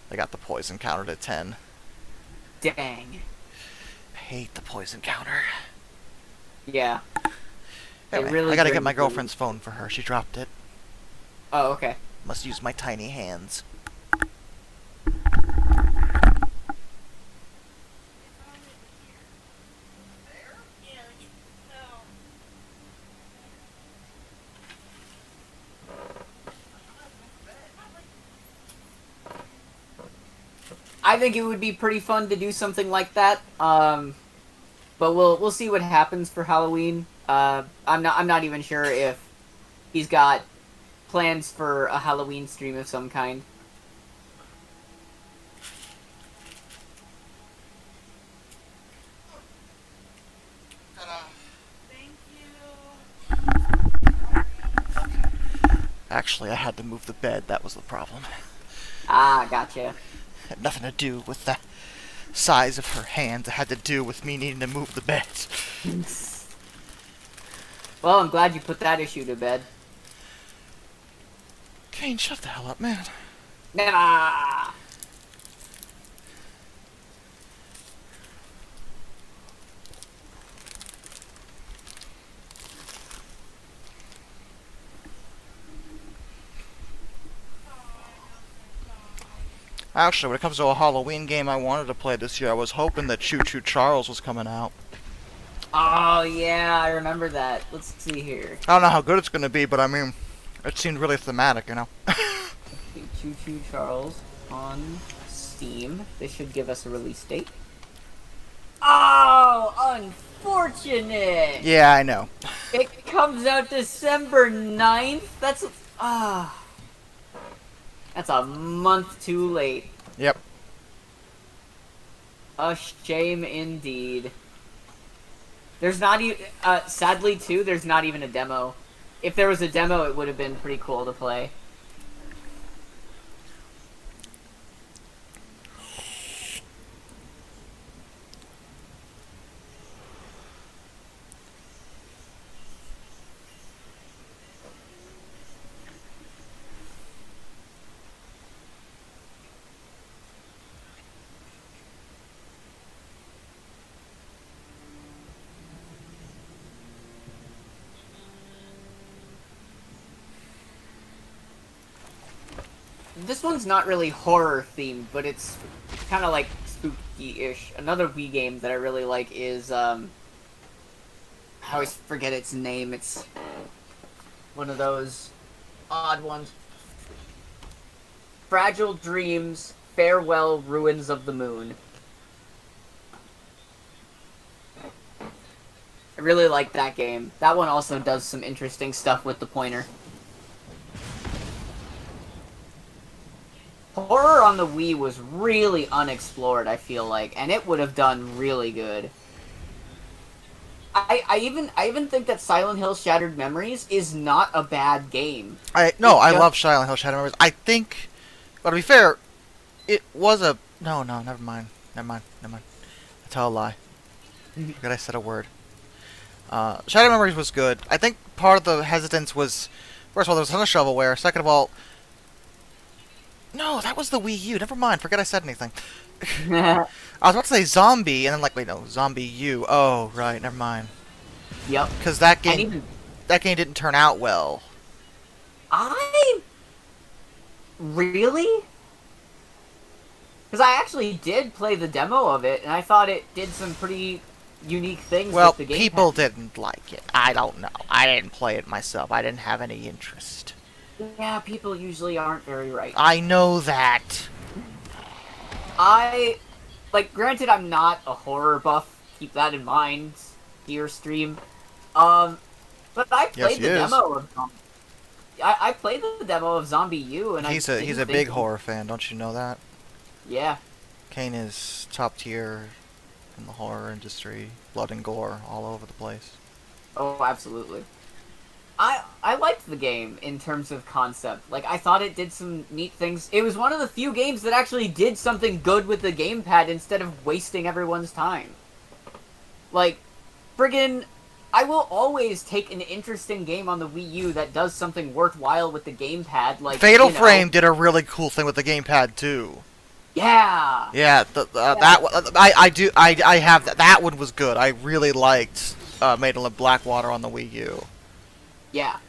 They got the poison countered at 10. Dang. I hate the poison counter. Yeah. Anyway, really I gotta get drains my the- girlfriend's phone for her. She dropped it. Oh, okay. Must use my tiny hands. Yeah, oh. I think it would be pretty fun to do something like that. But we'll see what happens for Halloween. I'm not even sure if he's got plans for a Halloween stream of some kind. actually. I had to move the bed. That was the problem. Ah, gotcha. Had nothing to do with the size of her hands. It had to do with me needing to move the bed. Well, I'm glad you put that issue to bed. Kane, shut the hell up, man. Nah. Actually, when it comes to a Halloween game I wanted to play this year, I was hoping that Choo Choo Charles was coming out. Oh, yeah, I remember that. Let's see here. I don't know how good it's going to be, but I mean, it seemed really thematic, you know? Choo Choo Charles on Steam. They should give us a release date. Oh, unfortunate! Yeah, I know. It comes out December 9th? That's a month too late. Yep. A shame indeed. There's not even, sadly too, there's not even a demo. If there was a demo, it would have been pretty cool to play. This one's not really horror themed, but it's kind of like spooky-ish. Another Wii game that I really like is, I always forget its name. It's one of those odd ones. Fragile Dreams, Farewell Ruins of the Moon. I really like that game. That one also does some interesting stuff with the pointer. Horror on the Wii was really unexplored, I feel like, and it would have done really good. I even think that Silent Hill Shattered Memories is not a bad game. I love Silent Hill Shadow Memories. I think, but to be fair, it was a... No, never mind. I tell a lie. Forgot I said a word. Shadow Memories was good. I think part of the hesitance was, first of all, there was a ton of shovelware. Second of all, no, that was the Wii U. Never mind. Forget I said anything. I was about to say Zombie, and then like, wait, no, Zombie U. Oh, right. Never mind. Yep. Because that game didn't turn out well. Really? Because I actually did play the demo of it, and I thought it did some pretty unique things Well, with the game. people didn't like it. I don't know. I didn't play it myself. I didn't have any interest. Yeah, people usually aren't very right. I know that. Granted, I'm not a horror buff. Keep that in mind, dear stream. But I played the demo of Zombie. I played the demo of Zombie U, and he's a big horror fan. Don't you know that? Yeah. Kane is top tier in the horror industry. Blood and gore all over the place. Oh, absolutely. I liked the game in terms of concept. Like, I thought it did some neat things. It was one of the few games that actually did something good with the gamepad instead of wasting everyone's time. Like, friggin', I will always take an interesting game on the Wii U that does something worthwhile with the gamepad. Like Fatal Frame did a really cool thing with the gamepad too. Yeah. Yeah, I have that. That one was good. I really liked Maiden of Blackwater on the Wii U. Yeah.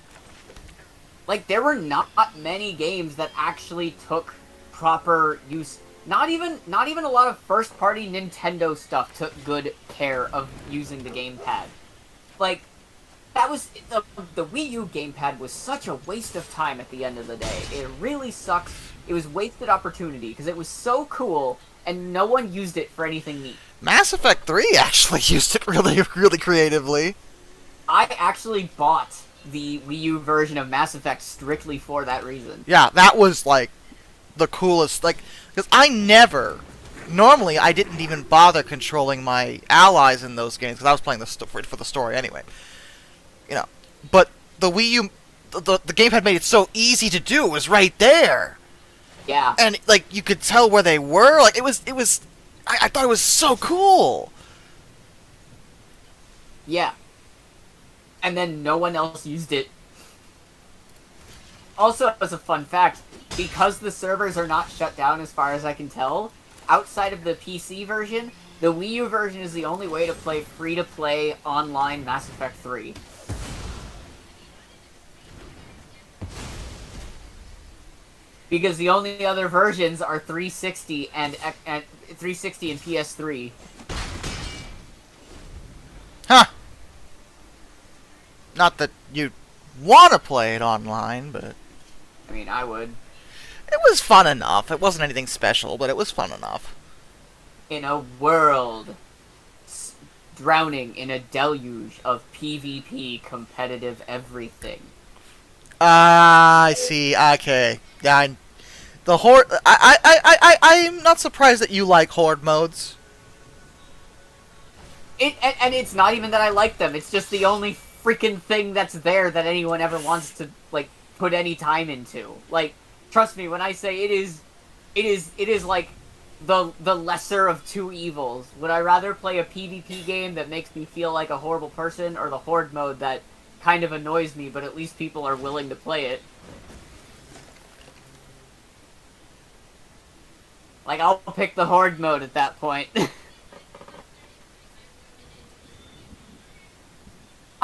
Like, there were not many games that actually took proper use. Not even a lot of first-party Nintendo stuff took good care of using the gamepad. Like, that was... The Wii U gamepad was such a waste of time at the end of the day. It really sucks. It was wasted opportunity, because it was so cool, and no one used it for anything neat. Mass Effect 3 actually used it really, really creatively. I actually bought the Wii U version of Mass Effect strictly for that reason. Yeah, that was, like, the coolest, like, because normally I didn't even bother controlling my allies in those games, because I was playing for the story anyway. You know, but the Wii U the game had made it so easy to do. It was right there. Yeah. And like you could tell where they were. Like it was I thought it was so cool. Yeah. And then no one else used it. Also, as a fun fact, because the servers are not shut down as far as I can tell, outside of the PC version, the Wii U version is the only way to play free-to-play online Mass Effect 3. Because the only other versions are 360 and 360 and PS3. Huh. Not that you want to play it online, but I mean, I would. it was fun enough. It wasn't anything special, but it was fun enough. In a world drowning in a deluge of PvP competitive everything. I see. Okay. Yeah, the horde. I'm not surprised that you like horde modes. And it's not even that I like them. It's just the only freaking thing that's there that anyone ever wants to like put any time into. Like, trust me when I say it is like the lesser of two evils. Would I rather play a PvP game that makes me feel like a horrible person, or the horde mode that kind of annoys me, but at least people are willing to play it? Like, I'll pick the horde mode at that point.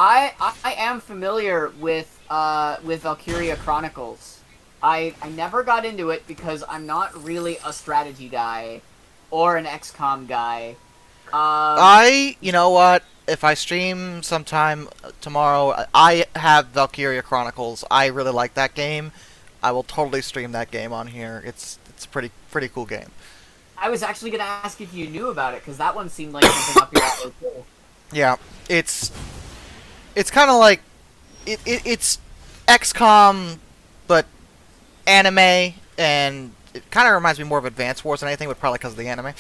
I am familiar with Valkyria Chronicles. I never got into it because I'm not really a strategy guy or an XCOM guy. You know what? If I stream sometime tomorrow, I have Valkyria Chronicles. I really like that game. I will totally stream that game on here. It's a pretty cool game. I was actually gonna ask if you knew about it because that one seemed like something up your alley too. Yeah, it's kind of like it's XCOM, but anime, and it kind of reminds me more of Advance Wars than anything, but probably because of the anime.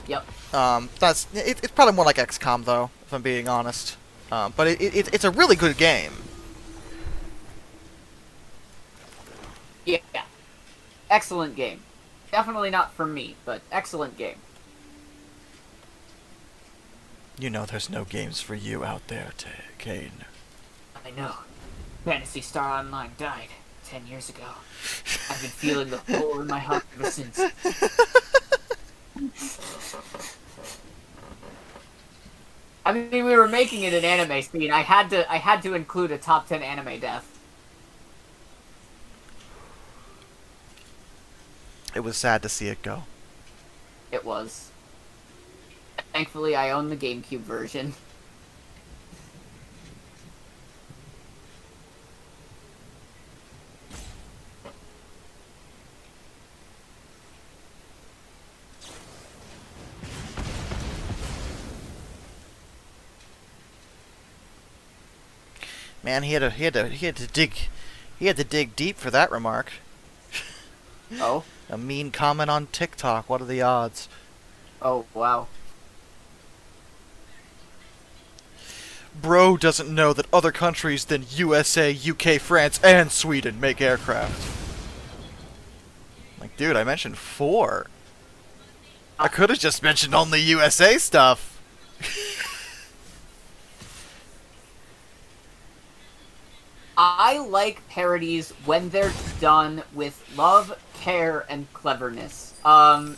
Yep. It's probably more like XCOM though, if I'm being honest. But it's a really good game. Yeah. Excellent game. Definitely not for me, but excellent game. You know, there's no games for you out there, Kane. I know. Phantasy Star Online died 10 years ago. I've been feeling the hole in my heart ever since. I mean, we were making it an anime scene. I had to include a top 10 anime death. It was sad to see it go. It was. Thankfully, I own the GameCube version. Man, he had to dig deep for that remark. Oh? A mean comment on TikTok. What are the odds? Oh, wow. Bro doesn't know that other countries than USA, UK, France, and Sweden make aircraft. Like, dude, I mentioned 4. I could have just mentioned only USA stuff. I like parodies when they're done with love, care, and cleverness. I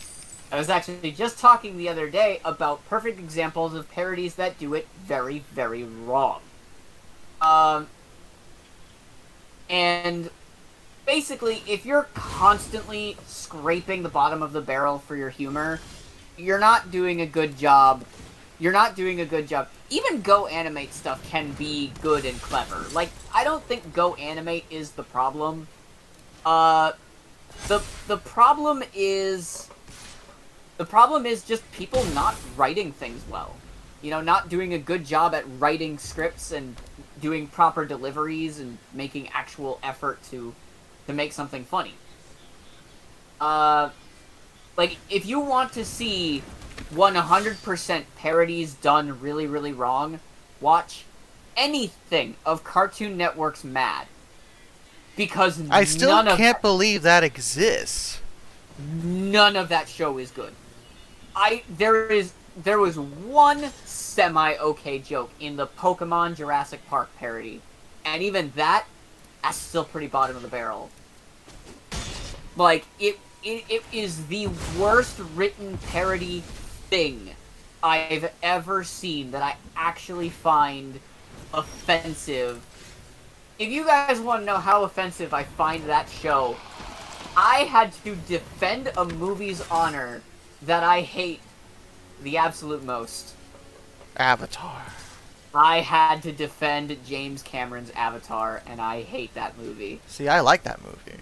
was actually just talking the other day about perfect examples of parodies that do it very, very wrong. And basically, if you're constantly scraping the bottom of the barrel for your humor, you're not doing a good job. You're not doing a good job. Even Go Animate stuff can be good and clever. Like, I don't think Go Animate is the problem. The problem is... The problem is just people not writing things well. You know, not doing a good job at writing scripts and doing proper deliveries and making actual effort to make something funny. Like, if you want to see 100% parodies done really, really wrong, watch anything of Cartoon Network's Mad. Because I still none of can't believe that exists. none of that show is good. There was one semi-okay joke in the Pokemon Jurassic Park parody, and even that's still pretty bottom of the barrel. Like, it is the worst written parody thing I've ever seen that I actually find offensive. If you guys want to know how offensive I find that show, I had to defend a movie's honor that I hate the absolute most. Avatar. I had to defend James Cameron's Avatar, and I hate that movie. See, I like that movie.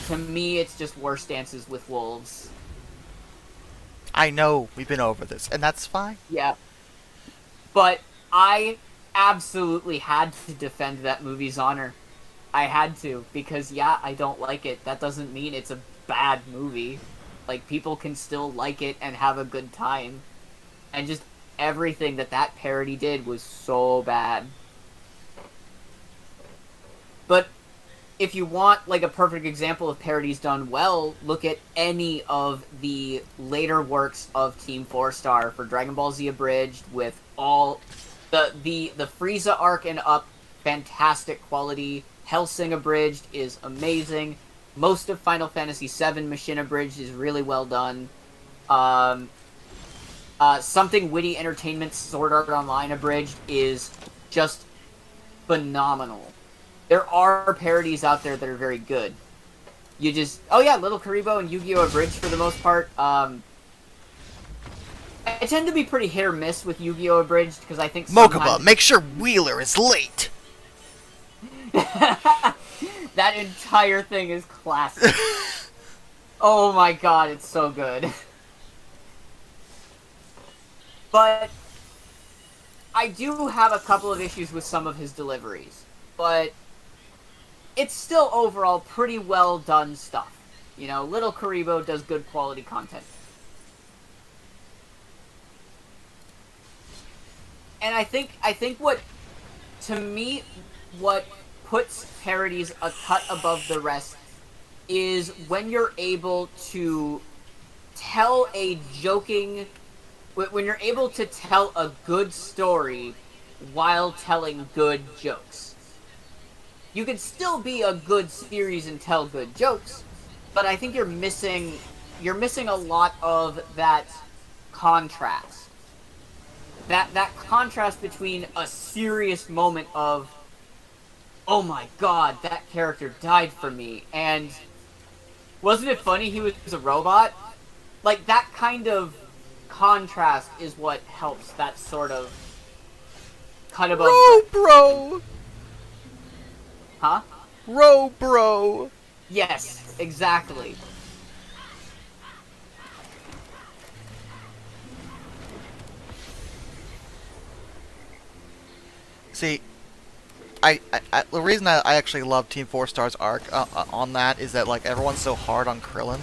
To me, it's just worse Dances with Wolves. I know we've been over this, and that's fine. Yeah. But I absolutely had to defend that movie's honor. I had to, because yeah, I don't like it. That doesn't mean it's a bad movie. Like, people can still like it and have a good time. And just everything that parody did was so bad. But if you want, like, a perfect example of parodies done well, look at any of the later works of Team 4-Star for Dragon Ball Z Abridged, with all the Frieza arc and up, fantastic quality. Hellsing Abridged is amazing. Most of Final Fantasy VII Machine Abridged is really well done. Something Witty Entertainment's Sword Art Online Abridged is just phenomenal. There are parodies out there that are very good. You just... Oh yeah, Little Karibo and Yu-Gi-Oh! Abridged for the most part. I tend to be pretty hit or miss with Yu-Gi-Oh! Abridged, because I think Mokuba, make sure Wheeler is late! That entire thing is classic. Oh my god, it's so good. But I do have a couple of issues with some of his deliveries. But it's still overall pretty well done stuff. You know, Little Karibo does good quality content. And I think what, to me, what puts parodies a cut above the rest is when you're able to tell a joking... When you're able to tell a good story while telling good jokes. You can still be a good series and tell good jokes, but I think you're missing a lot of that contrast. That contrast between a serious moment of, oh my god, that character died for me, and wasn't it funny he was a robot? Like, that kind of contrast is what helps that sort of cut above. Bro! Huh? Bro! Yes, exactly. See, I the reason I actually love Team 4-Star's arc on that is that, like, everyone's so hard on Krillin.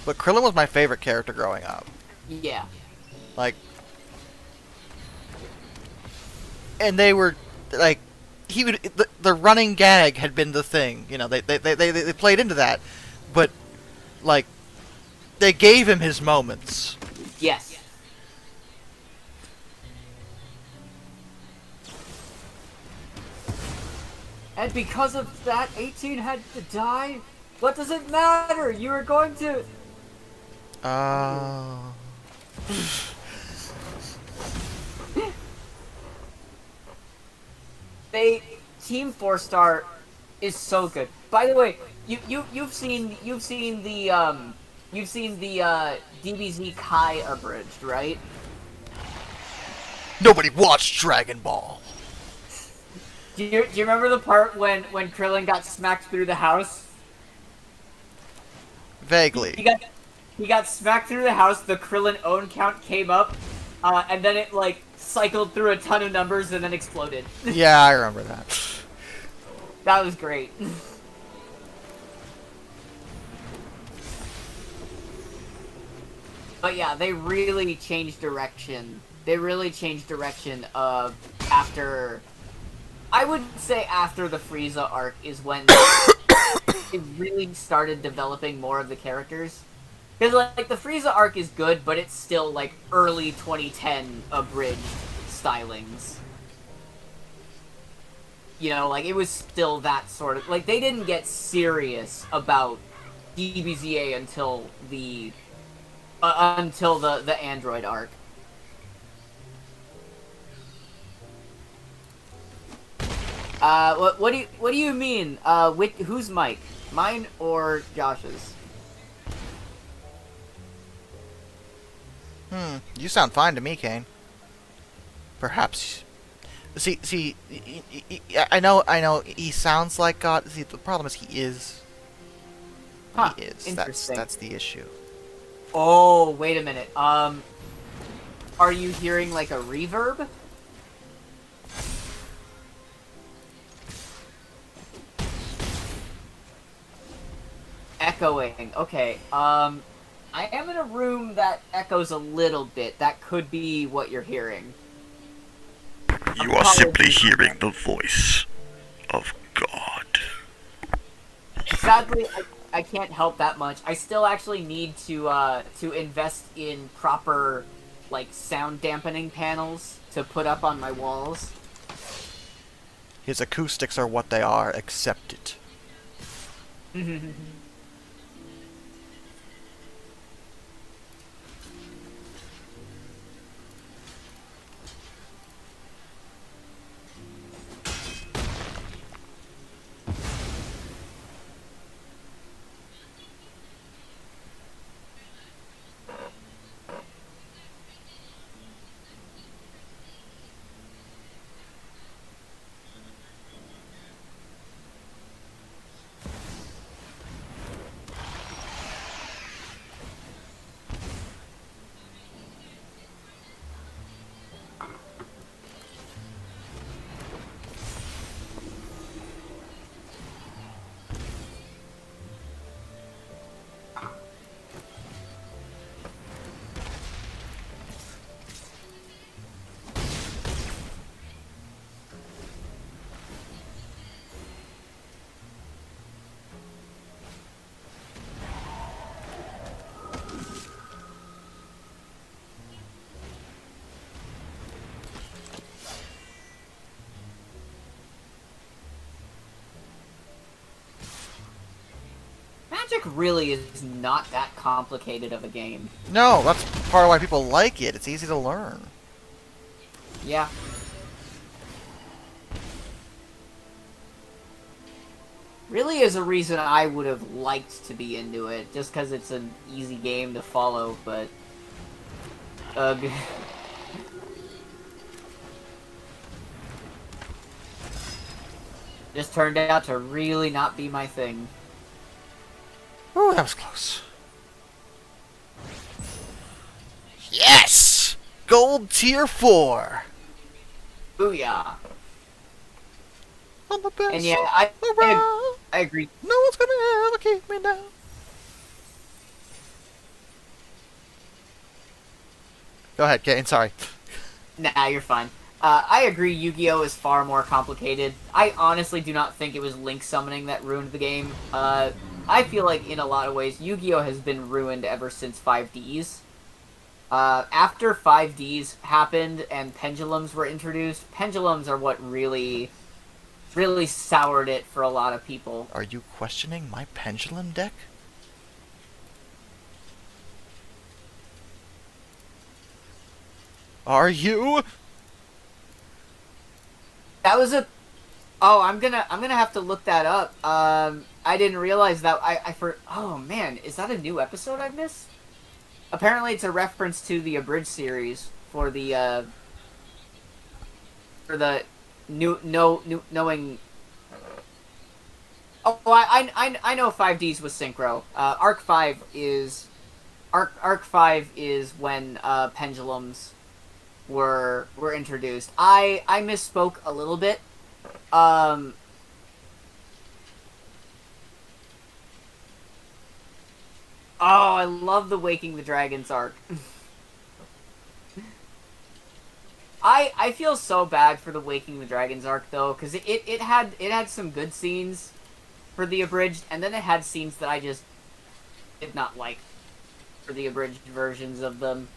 But Krillin was my favorite character growing up. Yeah. Like, and they were, like, he would, the running gag had been the thing, you know, they played into that, but, like, they gave him his moments. Yes. And because of that, 18 had to die? What does it matter? You were going to... Team 4-Star is so good. By the way, you've seen the DBZ Kai abridged, right? Nobody watched Dragon Ball. Do you remember the part when Krillin got smacked through the house? Vaguely. He got smacked through the house, the Krillin own count came up, and then it, like, cycled through a ton of numbers and then exploded. Yeah, I remember that. That was great. But yeah, they really changed direction. They really changed direction of after. I would say after the Frieza arc is when it really started developing more of the characters. Because, like, the Frieza arc is good, but it's still, like, early 2010 abridged stylings. You know, like, it was still that sort of... Like, they didn't get serious about DBZA until the Android arc. What do you mean? Whose mic? Mine or Josh's? You sound fine to me, Kane. Perhaps. See, I know, he sounds like God. See, the problem is he is. Huh, He is. interesting. That's the issue. Oh, wait a minute. Are you hearing, like, a reverb? Echoing. Okay, I am in a room that echoes a little bit. That could be what you're hearing. You are simply hearing the voice of God. Sadly, I can't help that much. I still actually need to invest in proper, like, sound dampening panels to put up on my walls. His acoustics are what they are. Accept it. Magic really is not that complicated of a game. No, that's part of why people like it. It's easy to learn. Yeah. Really is a reason I would have liked to be into it, just because it's an easy game to follow, but... Ugh. Just turned out to really not be my thing. Ooh, that was close. Yes! Gold tier 4! Booyah. I'm the best And yeah, around. I agree. No one's gonna ever keep me down. Go ahead, Kane, sorry. Nah, you're fine. I agree Yu-Gi-Oh! Is far more complicated. I honestly do not think it was Link summoning that ruined the game. I feel like, in a lot of ways, Yu-Gi-Oh! Has been ruined ever since 5Ds. After 5Ds happened and pendulums were introduced, pendulums are what really soured it for a lot of people. Are you questioning my pendulum deck? Are you? That was a... Oh, I'm gonna have to look that up. I didn't realize that oh man, is that a new episode I've missed? Apparently it's a reference to the Abridged series for the knowing... Oh, I know 5Ds was synchro. Arc 5 is when pendulums were introduced. I misspoke a little bit. Oh, I love the Waking the Dragons arc. I feel so bad for the Waking the Dragons arc though, because it had some good scenes for the abridged, and then it had scenes that I just did not like for the abridged versions of them.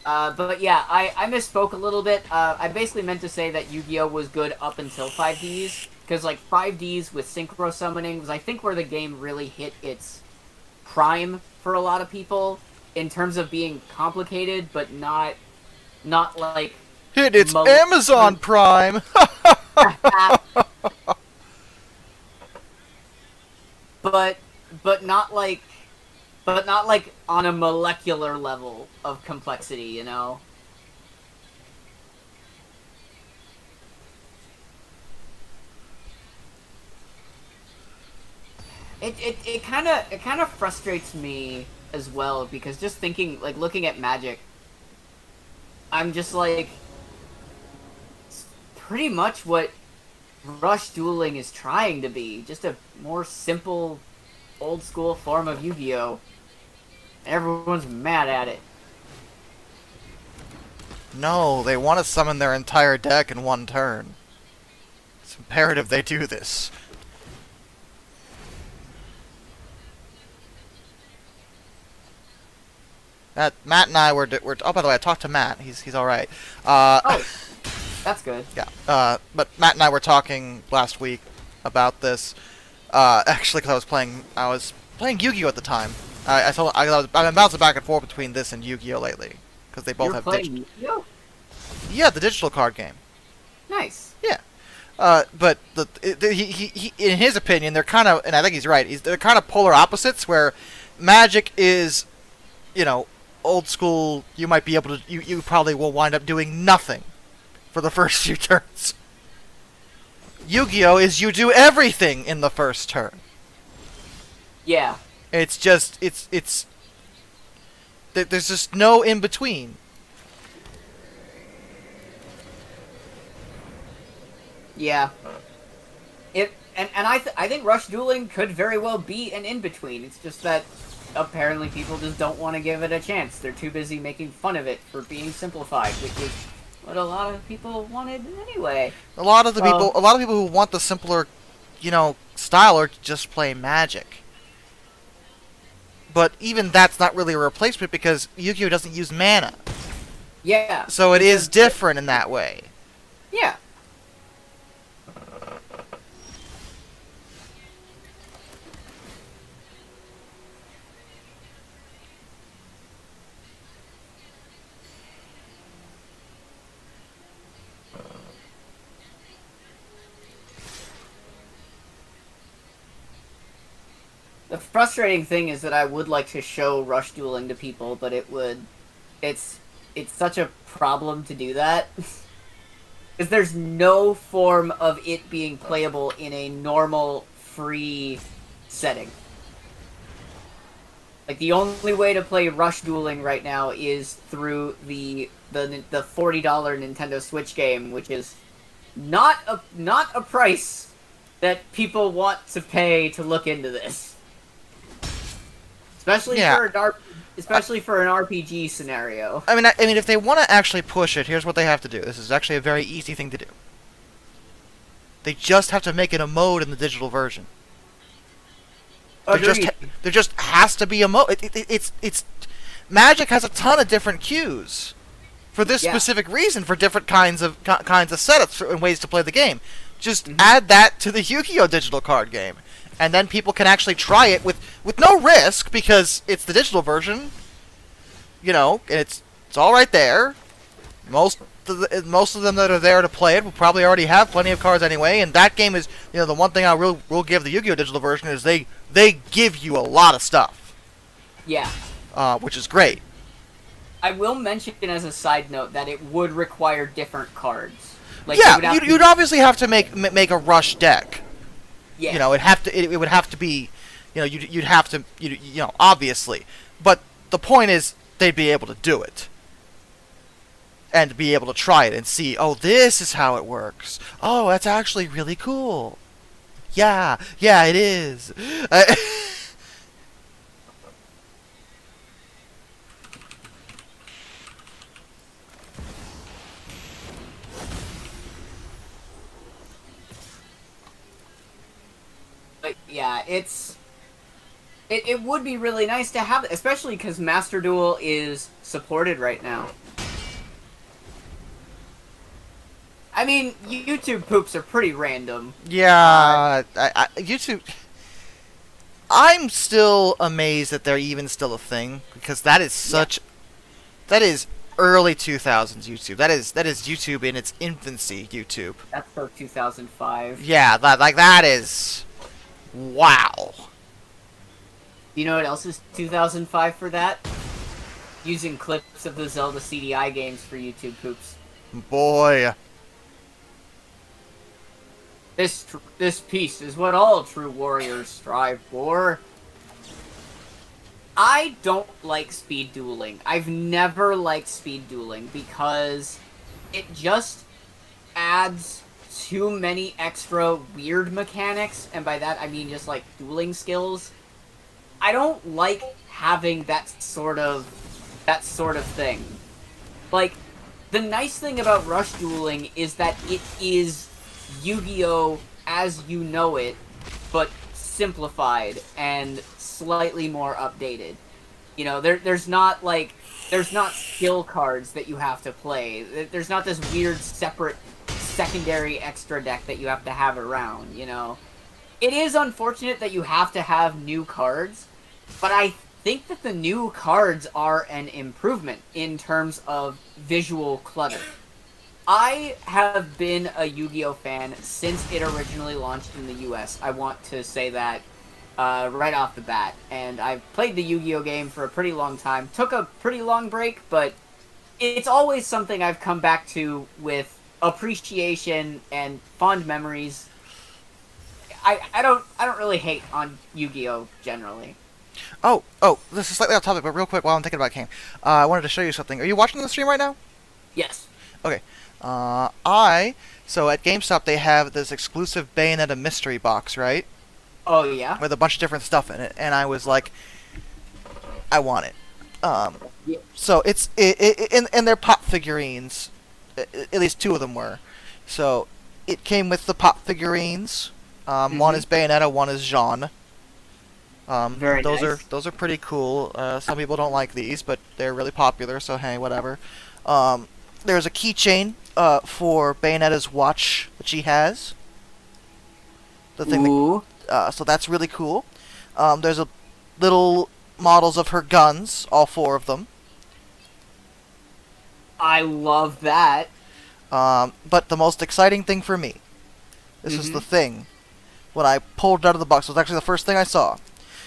But yeah, I misspoke a little bit. I basically meant to say that Yu-Gi-Oh! Was good up until 5Ds, because like 5Ds with synchro summoning was I think where the game really hit its prime for a lot of people in terms of being complicated, but not like Hit it's Amazon Prime. but not like on a molecular level of complexity, you know. It kind of frustrates me as well, because just thinking, like, looking at Magic, I'm just like, it's pretty much what Rush Dueling is trying to be, just a more simple, old school form of Yu-Gi-Oh! Everyone's mad at it. No, they want to summon their entire deck in one turn. It's imperative they do this. Matt and I were oh, by the way, I talked to Matt. He's all right. Oh, that's good. Yeah. But Matt and I were talking last week about this. Actually, because I was playing Yu-Gi-Oh at the time. I've been bouncing back and forth between this and Yu-Gi-Oh lately because they both You're have playing Yu-Gi-Oh? Yeah, the digital card game. Nice. Yeah. But he in his opinion, they're kind of, and I think he's right. They're kind of polar opposites. Where Magic is, old school. You might be able to. You probably will wind up doing nothing for the first few turns. Yu-Gi-Oh is you do everything in the first turn. Yeah. It's just there's just no in between. Yeah. And I think Rush Dueling could very well be an in-between. It's just that apparently people just don't want to give it a chance. They're too busy making fun of it for being simplified, which is what a lot of people wanted anyway. A lot of people who want the simpler, style are just play Magic. But even that's not really a replacement because Yu-Gi-Oh doesn't use mana. Yeah. So it is different in that way. Yeah. The frustrating thing is that I would like to show Rush Dueling to people, but it's such a problem to do that. Because there's no form of it being playable in a normal, free setting. Like, the only way to play Rush Dueling right now is through the $40 Nintendo Switch game, which is not a price that people want to pay to look into this. Especially for an RPG scenario. I mean, if they want to actually push it, here's what they have to do. This is actually a very easy thing to do. They just have to make it a mode in the digital version. There just has to be a mode. It's Magic has a ton of different cues for this specific reason, for different kinds of setups and ways to play the game. Just add that to the Yu-Gi-Oh digital card game. And then people can actually try it with no risk because it's the digital version, and it's all right there. Most of them that are there to play it will probably already have plenty of cards anyway. And that game is, the one thing I will give the Yu-Gi-Oh digital version is they give you a lot of stuff. Yeah. Which is great. I will mention as a side note that it would require different cards. Like, yeah, you'd obviously have to make a Rush deck. Yeah. It would have to be, you'd have to, obviously. But the point is, they'd be able to do it. And be able to try it and see, oh, this is how it works. Oh, that's actually really cool. Yeah, it is. yeah, it would be really nice to have, especially because Master Duel is supported right now. I mean, YouTube poops are pretty random. Yeah, YouTube. I'm still amazed that they're even still a thing because that is such. That is early 2000s YouTube. That is YouTube in its infancy. YouTube. That's for 2005. Yeah, that is. Wow. You know what else is 2005 for that? Using clips of the Zelda CDI games for YouTube poops. Boy. This piece is what all true warriors strive for. I don't like speed dueling. I've never liked speed dueling because it just adds too many extra weird mechanics, and by that I mean just like dueling skills. I don't like having that sort of thing. Like, the nice thing about rush dueling is that it is Yu-Gi-Oh! As you know it, but simplified and slightly more updated. You know, there's not skill cards that you have to play. There's not this weird separate secondary extra deck that you have to have around, you know. It is unfortunate that you have to have new cards, but I think that the new cards are an improvement in terms of visual clutter. I have been a Yu-Gi-Oh! Fan since it originally launched in the US. I want to say that right off the bat. And I've played the Yu-Gi-Oh! Game for a pretty long time. Took a pretty long break, but it's always something I've come back to with appreciation and fond memories. I don't really hate on Yu-Gi-Oh! Generally. Oh, this is slightly off topic, but real quick while I'm thinking about King, I wanted to show you something. Are you watching the stream right now? Yes. Okay. So at GameStop they have this exclusive Bayonetta mystery box, right? Oh, yeah? With a bunch of different stuff in it, and I was like, I want it. Yeah. So it's in their pop figurines, at least two of them were. So it came with the pop figurines. One is Bayonetta, one is Jean. Very those nice. those are pretty cool. Some people don't like these, but they're really popular, so hey, whatever. There's a keychain for Bayonetta's watch that she has. The thing Ooh. so that's really cool. There's a little models of her guns, all four of them. I love that. But the most exciting thing for me, this is the thing, when I pulled it out of the box, it was actually the first thing I saw.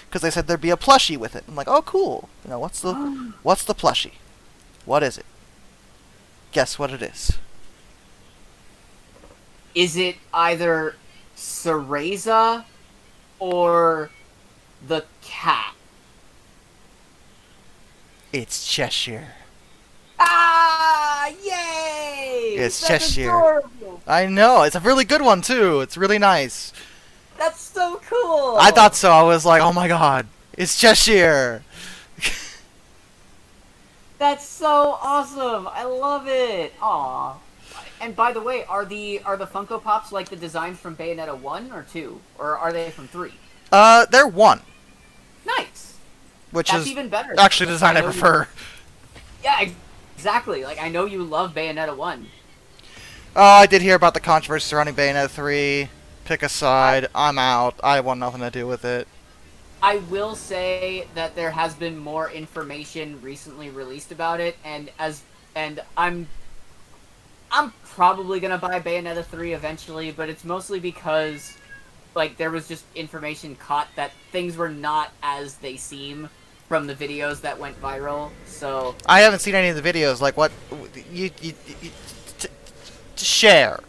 Because they said there'd be a plushie with it. I'm like, oh, cool. You know, what's the plushie? What is it? Guess what it is. Is it either Cereza or the cat? It's Cheshire. Ah! Yay! It's That's Cheshire. adorable. I know. It's a really good one, too. It's really nice. That's so cool! I thought so. I was like, oh my god. It's Cheshire. That's so awesome! I love it! Aw. And by the way, are the Funko Pops like the designs from Bayonetta 1 or 2? Or are they from 3? They're one. Nice! Which That's is even better. actually the design I know you- prefer. Yeah, exactly. Like, I know you love Bayonetta 1. Oh, I did hear about the controversy surrounding Bayonetta 3. Pick a side. I'm out. I want nothing to do with it. I will say that there has been more information recently released about it, and I'm probably gonna buy Bayonetta 3 eventually, but it's mostly because, like, there was just information caught that things were not as they seem from the videos that went viral. So I haven't seen any of the videos. Like, what you share.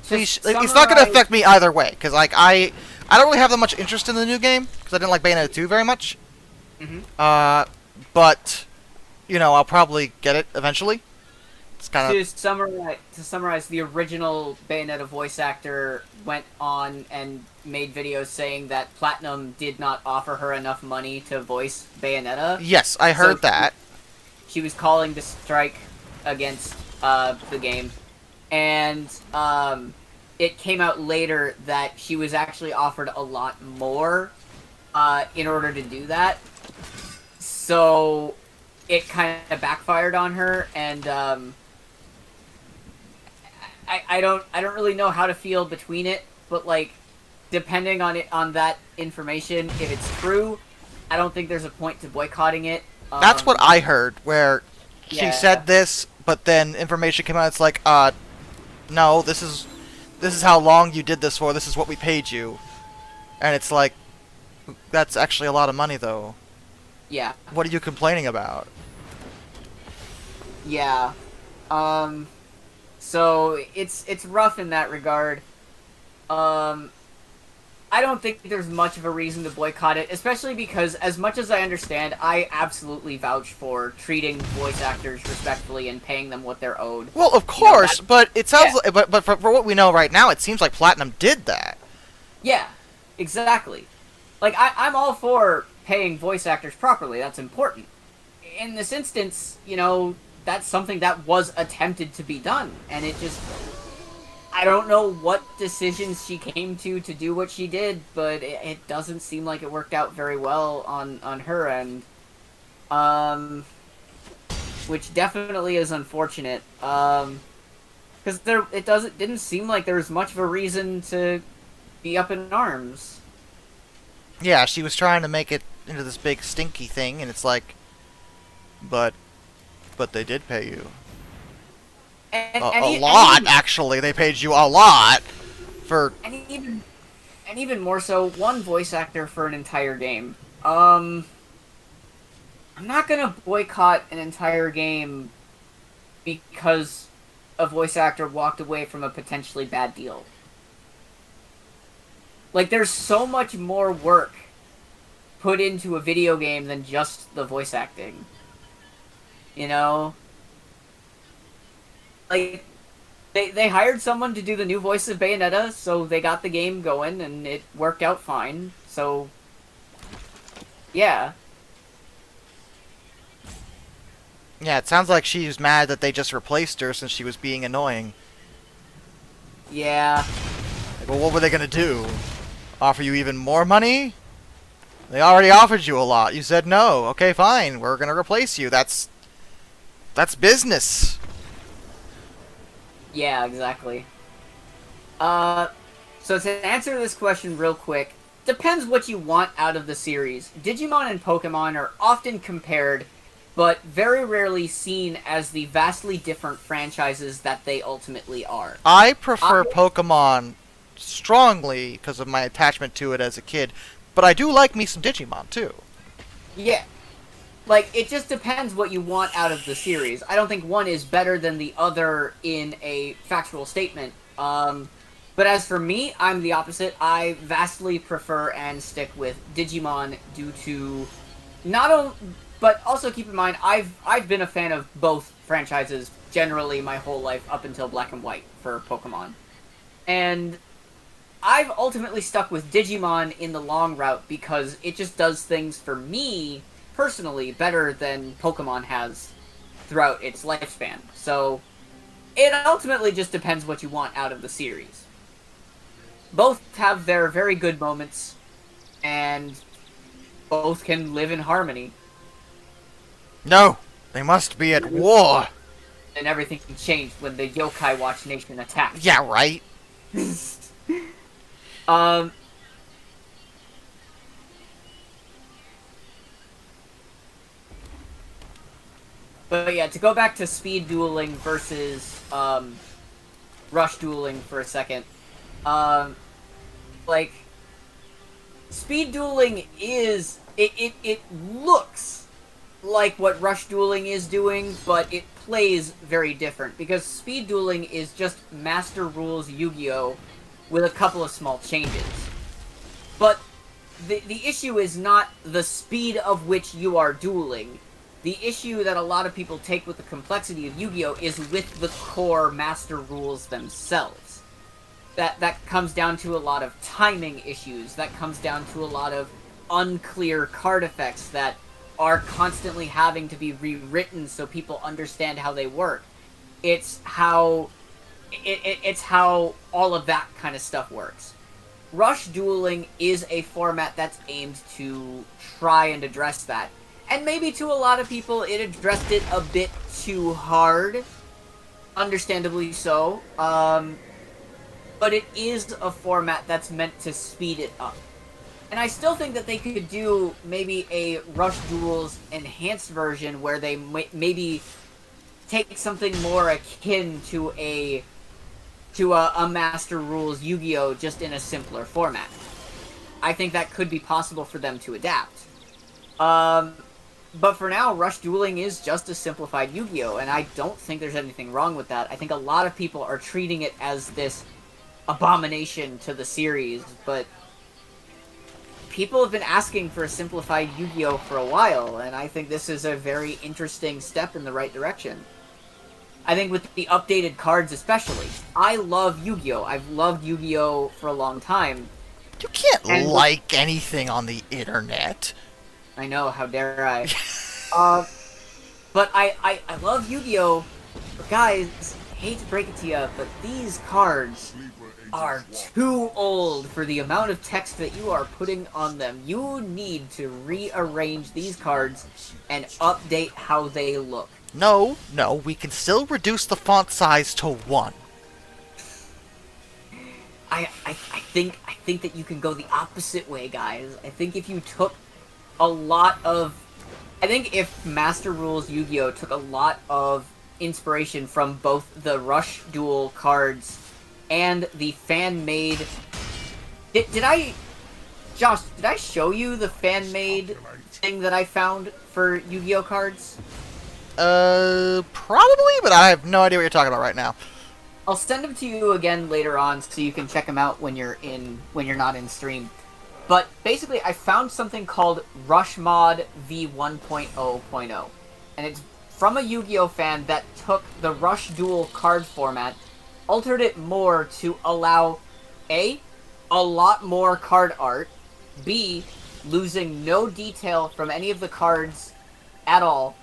Please, it's not going to affect me either way, because like I don't really have that much interest in the new game because I didn't like Bayonetta 2 very much. But you know, I'll probably get it eventually. It's kind of to summarize, the original Bayonetta voice actor went on and made videos saying that Platinum did not offer her enough money to voice Bayonetta. yes, I heard that. She was calling to strike against the game, and it came out later that she was actually offered a lot more in order to do that. So it kind of backfired on her, and I don't really know how to feel between it, but like depending on that information, if it's true, I don't think there's a point to boycotting it. That's what I heard, where she Yeah. said this, but then information came out. It's like, no, this is how long you did this for. This is what we paid you, and it's like, that's actually a lot of money, though. Yeah. What are you complaining about? Yeah. So it's rough in that regard. I don't think there's much of a reason to boycott it, especially because, as much as I understand, I absolutely vouch for treating voice actors respectfully and paying them what they're owed. Well, of course, but it sounds Yeah. like, but for what we know right now, it seems like Platinum did that. Yeah, exactly. Like, I'm all for paying voice actors properly. That's important. In this instance, you know, that's something that was attempted to be done, and it just... I don't know what decisions she came to do what she did, but it doesn't seem like it worked out very well on her end. Which definitely is unfortunate. Because didn't seem like there was much of a reason to be up in arms. Yeah, she was trying to make it into this big stinky thing, and it's like, but they did pay you. A lot, actually. They paid you a lot for... And even more so, one voice actor for an entire game. I'm not gonna boycott an entire game because a voice actor walked away from a potentially bad deal. Like, there's so much more work put into a video game than just the voice acting. You know? Like, they hired someone to do the new voice of Bayonetta, so they got the game going, and it worked out fine. So, yeah. Yeah, it sounds like she's mad that they just replaced her since she was being annoying. Yeah. Like, well, what were they gonna do? Offer you even more money? They already offered you a lot. You said no. Okay, fine. We're gonna replace you. That's business. Yeah, exactly. So to answer this question real quick, depends what you want out of the series. Digimon and Pokemon are often compared, but very rarely seen as the vastly different franchises that they ultimately are. I prefer Pokemon strongly because of my attachment to it as a kid, but I do like me some Digimon, too. Yeah. Like, it just depends what you want out of the series. I don't think one is better than the other in a factual statement. But as for me, I'm the opposite. I vastly prefer and stick with Digimon due to not only... But also keep in mind, I've been a fan of both franchises generally my whole life up until Black and White for Pokemon. And I've ultimately stuck with Digimon in the long route because it just does things for me personally better than Pokemon has throughout its lifespan. So it ultimately just depends what you want out of the series. Both have their very good moments, and both can live in harmony. No, they must be at war. And everything changed when the Yokai Watch Nation attacked. Yeah, right. But yeah, to go back to speed dueling versus rush dueling for a second. Like, speed dueling is... It looks like what rush dueling is doing, but it plays very different. Because speed dueling is just Master Rules Yu-Gi-Oh! With a couple of small changes. But the issue is not the speed of which you are dueling. The issue that a lot of people take with the complexity of Yu-Gi-Oh! Is with the core Master Rules themselves. That comes down to a lot of timing issues. That comes down to a lot of unclear card effects that are constantly having to be rewritten so people understand how they work. It's how it's how all of that kind of stuff works. Rush dueling is a format that's aimed to try and address that. And maybe to a lot of people, it addressed it a bit too hard. Understandably so. But it is a format that's meant to speed it up. And I still think that they could do maybe a Rush Duels enhanced version where they maybe take something more akin to a Master Rules Yu-Gi-Oh! Just in a simpler format. I think that could be possible for them to adapt. But for now, Rush Dueling is just a simplified Yu-Gi-Oh! And I don't think there's anything wrong with that. I think a lot of people are treating it as this abomination to the series, but people have been asking for a simplified Yu-Gi-Oh! For a while, and I think this is a very interesting step in the right direction. I think with the updated cards especially. I love Yu-Gi-Oh! I've loved Yu-Gi-Oh! For a long time. You can't And like anything on the internet. I know, how dare I. But I love Yu-Gi-Oh! But guys, hate to break it to you, but these cards are too old for the amount of text that you are putting on them. You need to rearrange these cards and update how they look. No, we can still reduce the font size to 1. I think that you can go the opposite way, guys. I think if you took a lot of... I think if Master Rules Yu-Gi-Oh! Took a lot of inspiration from both the Rush Duel cards and the fan-made... Josh, did I show you the fan-made thing that I found for Yu-Gi-Oh! Cards? Probably, but I have no idea what you're talking about right now. I'll send them to you again later on so you can check them out when you're not in stream. But basically, I found something called Rushmod V1.0.0. And it's from a Yu-Gi-Oh! Fan that took the Rush Duel card format, altered it more to allow A, a lot more card art, B, losing no detail from any of the cards at all,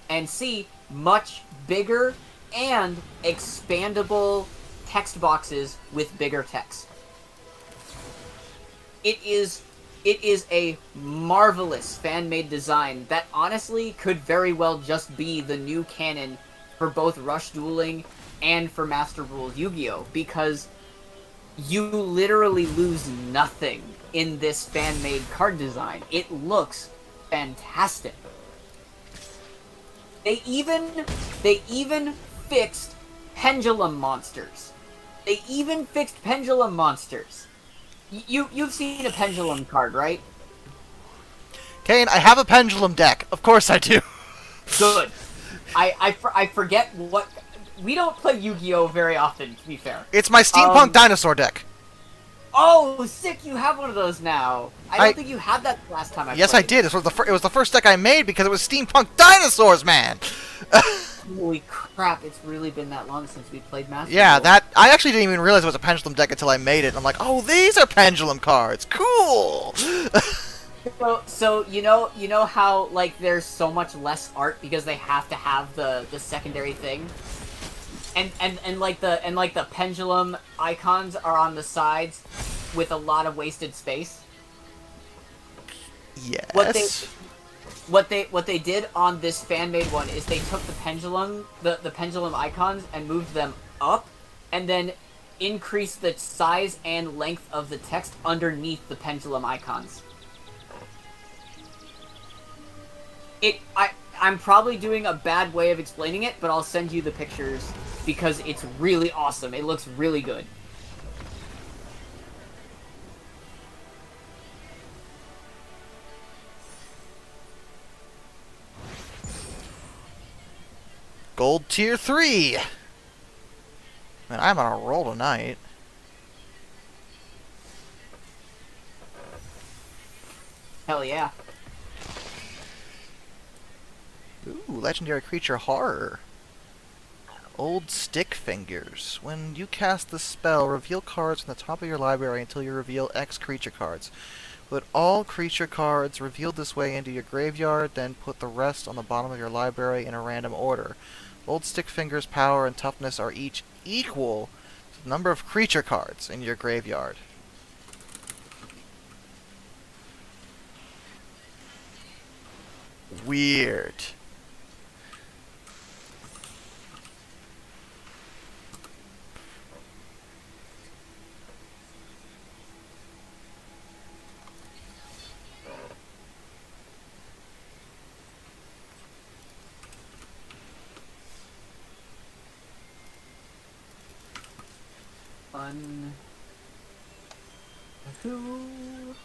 and C, much bigger and expandable text boxes with bigger text. It is a marvelous fan-made design that honestly could very well just be the new canon for both Rush Dueling and for Master Rules Yu-Gi-Oh! Because you literally lose nothing in this fan-made card design. It looks fantastic. They even fixed pendulum monsters. You've seen a pendulum card, right? Kane, I have a pendulum deck. Of course I do. Good. I forget what... We don't play Yu-Gi-Oh! Very often, to be fair. It's my steampunk dinosaur deck. Oh, sick! You have one of those now. I don't think you had that last time I Yes, played. I did. It was the first deck I made because it was steampunk dinosaurs, man. Holy crap! It's really been that long since we played Master. Yeah, Duel. I actually didn't even realize it was a pendulum deck until I made it. And I'm like, oh, these are pendulum cards. Cool. So you know how like there's so much less art because they have to have the secondary thing, and like the pendulum icons are on the sides with a lot of wasted space. Yes. What they did on this fan-made one is they took the pendulum icons and moved them up, and then increased the size and length of the text underneath the pendulum icons. I'm probably doing a bad way of explaining it, but I'll send you the pictures because it's really awesome. It looks really good. Gold tier 3. Man, I'm on a roll tonight. Hell yeah. Ooh, legendary creature horror. Old stick fingers. When you cast the spell, reveal cards from the top of your library until you reveal X creature cards. Put all creature cards revealed this way into your graveyard, then put the rest on the bottom of your library in a random order. Old Stick Finger's power and toughness are each equal to the number of creature cards in your graveyard. Weird. Who?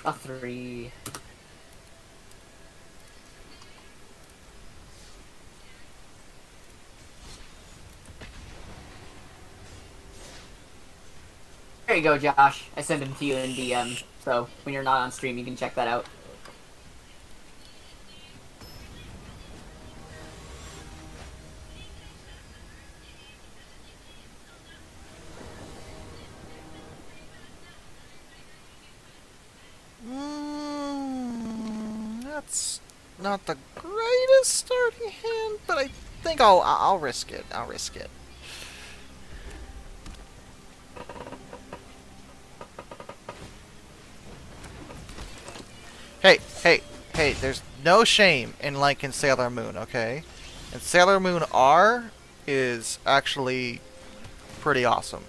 A 3. There you go, Josh. I sent him to you in DM, so when you're not on stream, you can check that out. That's not the greatest starting hand, but I think I'll risk it. I'll risk it. Hey, there's no shame in liking Sailor Moon, okay? And Sailor Moon R is actually pretty awesome.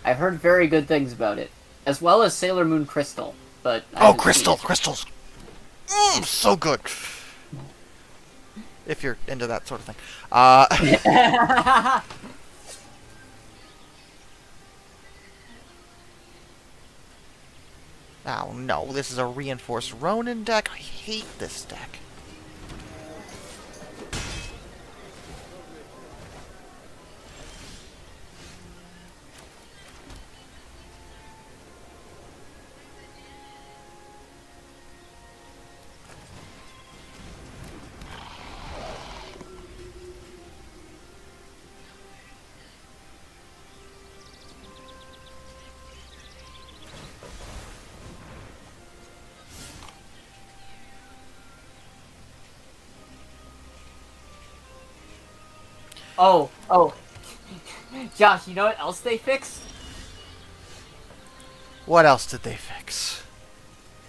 I've heard very good things about it, as well as Sailor Moon Crystal, but I Oh, haven't seen Crystal! it. Crystal's so good! If you're into that sort of thing. Oh no, this is a reinforced Ronin deck. I hate this deck. Oh. Josh, you know what else they fixed? What else did they fix?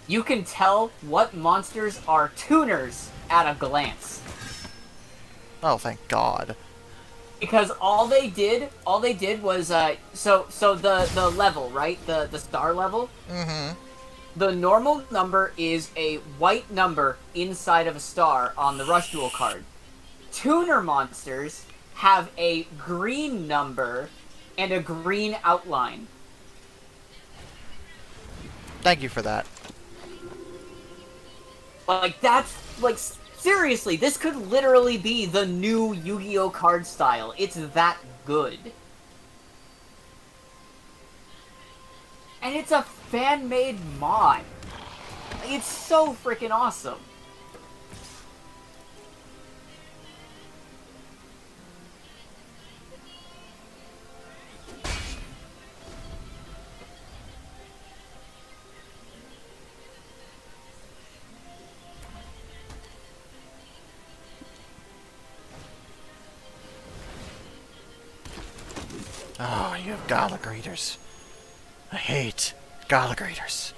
You can tell what monsters are tuners at a glance. Oh, thank God. Because all they did was so the level, right? The star level. Mm-hmm. The normal number is a white number inside of a star on the Rush Duel card. Tuner monsters have a green number and a green outline. Thank you for that. Like, that's, like, seriously, this could literally be the new Yu-Gi-Oh! Card style. It's that good. And it's a fan-made mod. It's so freaking awesome. Oh, you have Gala Greeters. I hate Gala Greeters.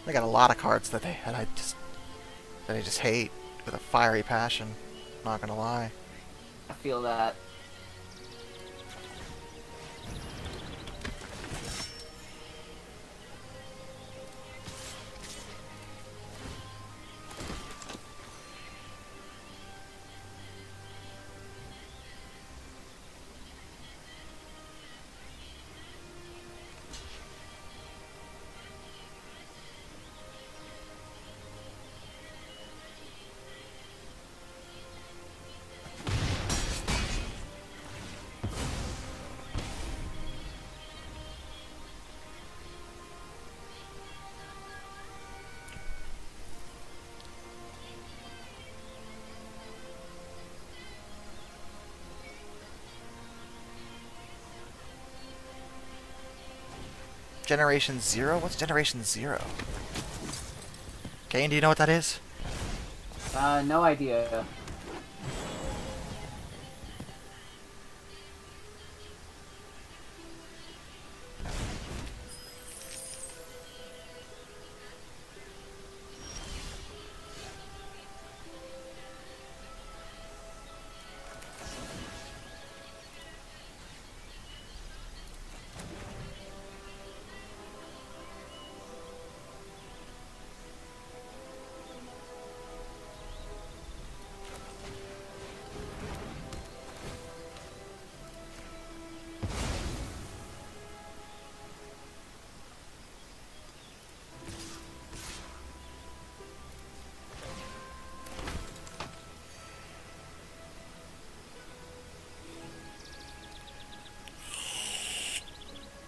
They got a lot of cards that I just hate with a fiery passion. Not gonna lie. I feel that. Generation 0? What's Generation 0? Kane, do you know what that is? No idea.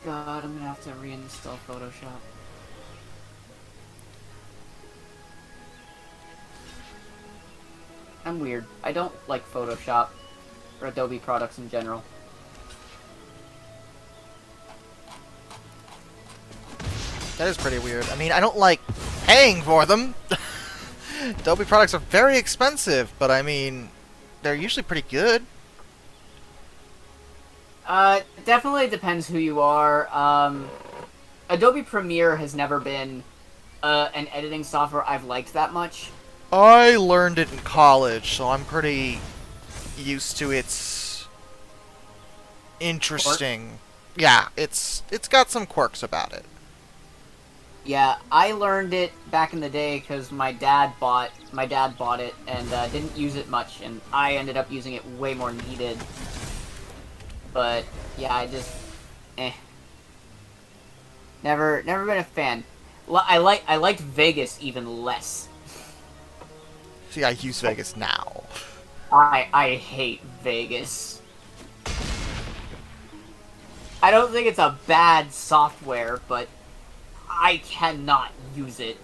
God, I'm gonna have to reinstall Photoshop. I'm weird. I don't like Photoshop or Adobe products in general. That is pretty weird. I mean, I don't like paying for them. Adobe products are very expensive, but I mean, they're usually pretty good. Definitely depends who you are. Adobe Premiere has never been an editing software I've liked that much. I learned it in college, so I'm pretty used to its interesting. Yeah, it's got some quirks about it. Yeah, I learned it back in the day because my dad bought it and didn't use it much, and I ended up using it way more than he did. But yeah, I just never been a fan. I liked Vegas even less. See, I use Vegas now. I hate Vegas. I don't think it's a bad software, but I cannot use it.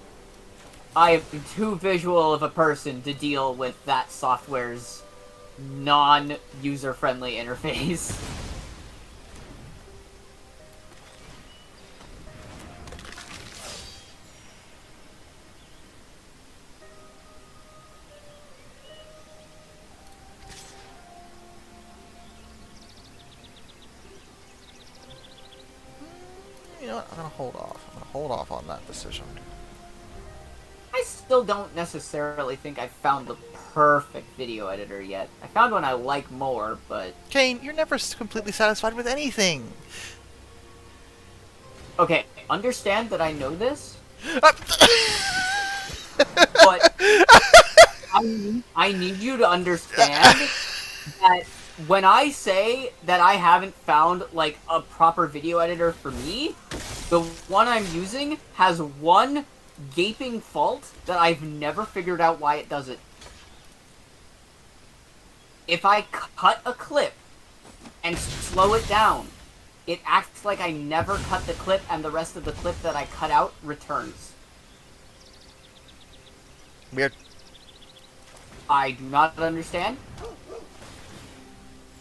I am too visual of a person to deal with that software's non-user-friendly interface. You know what? I'm gonna hold off. I'm gonna hold off on that decision. I still don't necessarily think I found the perfect video editor yet. I found one I like more, but... Kane, you're never completely satisfied with anything. Okay, understand that I know this, Uh, but I need you to understand that when I say that I haven't found, like, a proper video editor for me, the one I'm using has one gaping fault that I've never figured out why it does it. If I cut a clip and slow it down, it acts like I never cut the clip, and the rest of the clip that I cut out returns. Weird. I do not understand.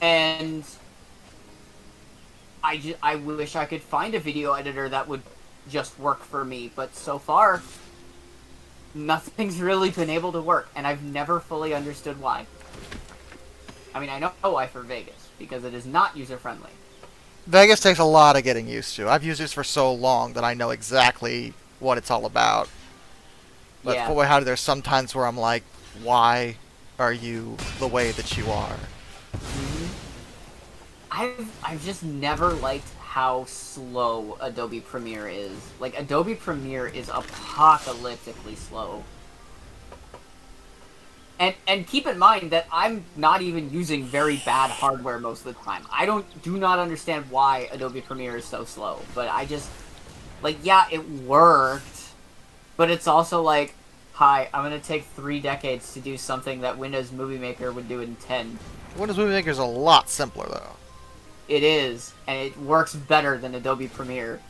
And I wish I could find a video editor that would just work for me, but so far, nothing's really been able to work, and I've never fully understood why. I mean, I know why for Vegas, because it is not user-friendly. Vegas takes a lot of getting used to. I've used this for so long that I know exactly what it's all about. But Yeah. boy, howdy, there's some times where I'm like, why are you the way that you are? I've just never liked how slow Adobe Premiere is. Like, Adobe Premiere is apocalyptically slow. And keep in mind that I'm not even using very bad hardware most of the time. I do not understand why Adobe Premiere is so slow, but I just, like, yeah, it worked, but it's also like, hi, I'm gonna take 3 decades to do something that Windows Movie Maker would do in 10. Windows Movie Maker is a lot simpler, though. It is, and it works better than Adobe Premiere.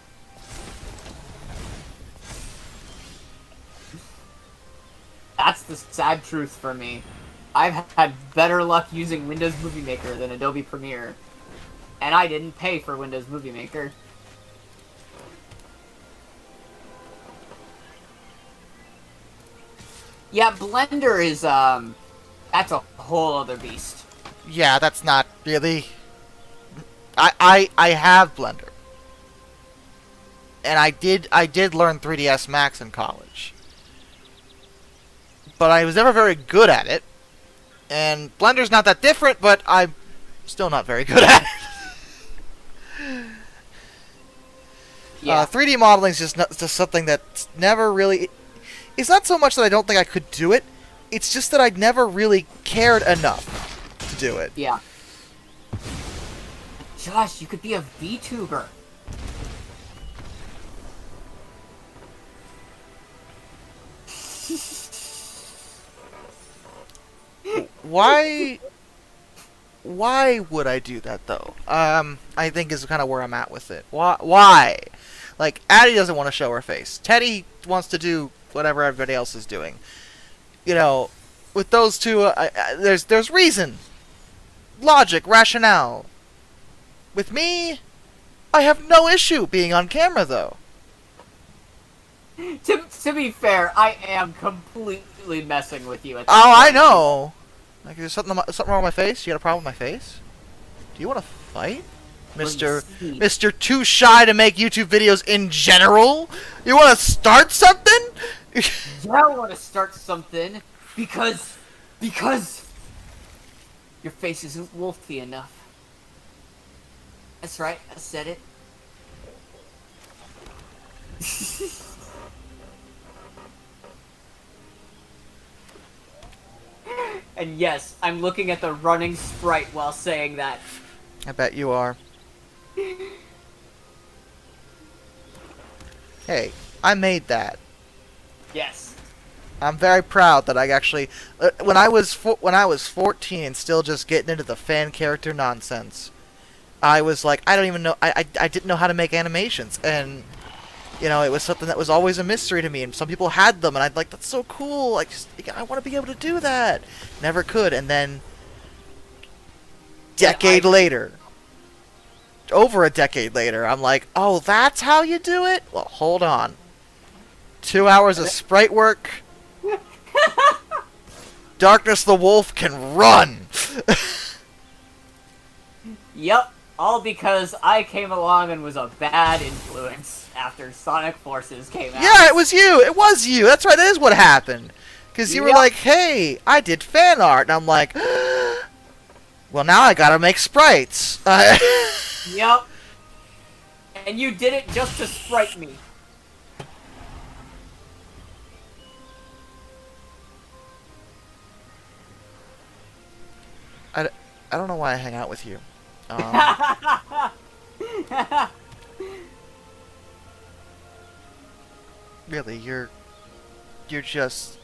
That's the sad truth for me. I've had better luck using Windows Movie Maker than Adobe Premiere. And I didn't pay for Windows Movie Maker. Yeah, Blender is that's a whole other beast. Yeah, that's not really. I have Blender, and I did learn 3ds Max in college, but I was never very good at it. And Blender's not that different, but I'm still not very good at it. Yeah. 3D modeling is just something that's never really. It's not so much that I don't think I could do it. It's just that I never really cared enough to do it. Yeah. Josh, you could be a VTuber. Why? Why would I do that though? I think is kind of where I'm at with it. Why? Like, Addie doesn't want to show her face. Teddy wants to do whatever everybody else is doing. You know, with those two, there's reason, logic, rationale. With me, I have no issue being on camera though. To be fair, I am completely messing with you at this Oh, I point. know. Like, there's something wrong with my face? You got a problem with my face? Do you want to fight? Mr. see. Mr. Too Shy to make YouTube videos in general? You want to start something? Yeah, I want to start something because your face isn't wolfy enough. That's right, I said it. And yes, I'm looking at the running sprite while saying that. I bet you are. Hey, I made that. Yes. I'm very proud that I actually, when I was 14 and still just getting into the fan character nonsense, I was like, I don't even know, I didn't know how to make animations, and you know, it was something that was always a mystery to me, and some people had them, and I'd like, that's so cool, I want to be able to do that. Never could, and then, over a decade later, I'm like, oh, that's how you do it? Well, hold on. 2 hours of sprite work. Darkness the Wolf can run! Yep, all because I came along and was a bad influence after Sonic Forces came out. Yeah, it was you! It was you! That's right, that is what happened! Because you were Yep. like, hey, I did fan art, and I'm like, well, now I gotta make sprites. Yep. And you did it just to sprite me. I don't know why I hang out with you. Really, you're just...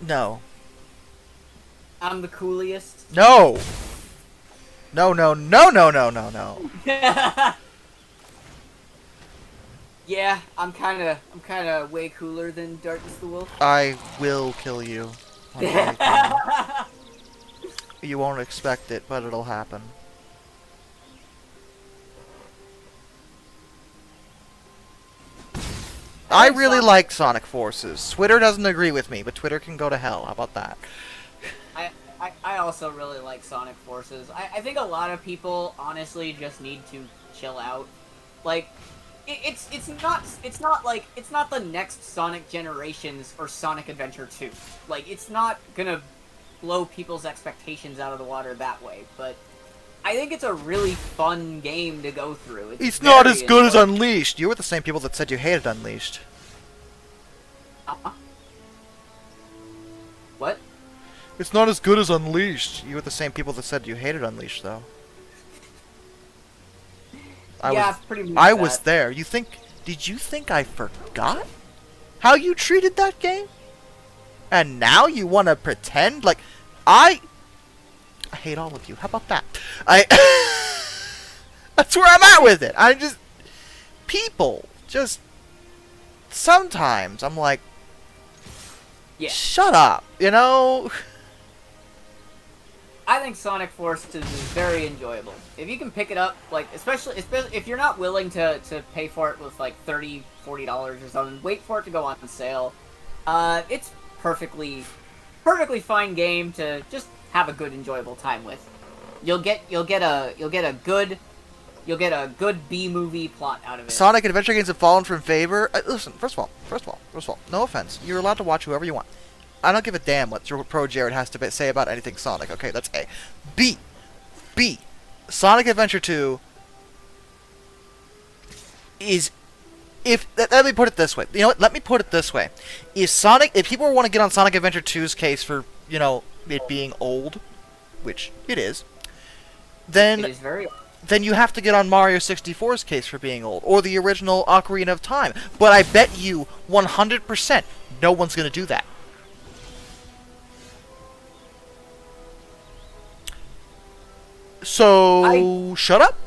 No. I'm the coolest. No! No, no, no, no, no, no, no. Yeah, I'm kinda way cooler than Darkness the Wolf. I will kill you. One day again. You won't expect it, but it'll happen. I really like Sonic Forces. Twitter doesn't agree with me, but Twitter can go to hell. How about that? I also really like Sonic Forces. I think a lot of people honestly just need to chill out. Like, it's not the next Sonic Generations or Sonic Adventure 2. Like, it's not gonna blow people's expectations out of the water that way, but I think it's a really fun game to go through. It's not very as good as enjoyable. Unleashed. You were the same people that said you hated Unleashed. What? It's not as good as Unleashed. You were the same people that said you hated Unleashed, though. Pretty much I that. was there. Did you think I forgot how you treated that game? And now you want to pretend like I hate all of you. How about that? That's where I'm at with it. People just sometimes I'm like, Yeah. shut up, you know? I think Sonic Forces is very enjoyable. If you can pick it up, like, especially if you're not willing to pay for it with, like, $30-$40 or something, wait for it to go on sale. It's perfectly fine game to just have a good, enjoyable time with. You'll get a good B-movie plot out of it. Sonic Adventure games have fallen from favor. Listen, first of all, no offense. You're allowed to watch whoever you want. I don't give a damn what Pro Jared has to say about anything Sonic. Okay, that's A. B. Sonic Adventure 2 is... Let me put it this way. You know what? Let me put it this way. If people want to get on Sonic Adventure 2's case for, you know, it being old, which it is, then... It is very old. Then you have to get on Mario 64's case for being old, or the original Ocarina of Time. But I bet you 100% no one's going to do that. So, shut up.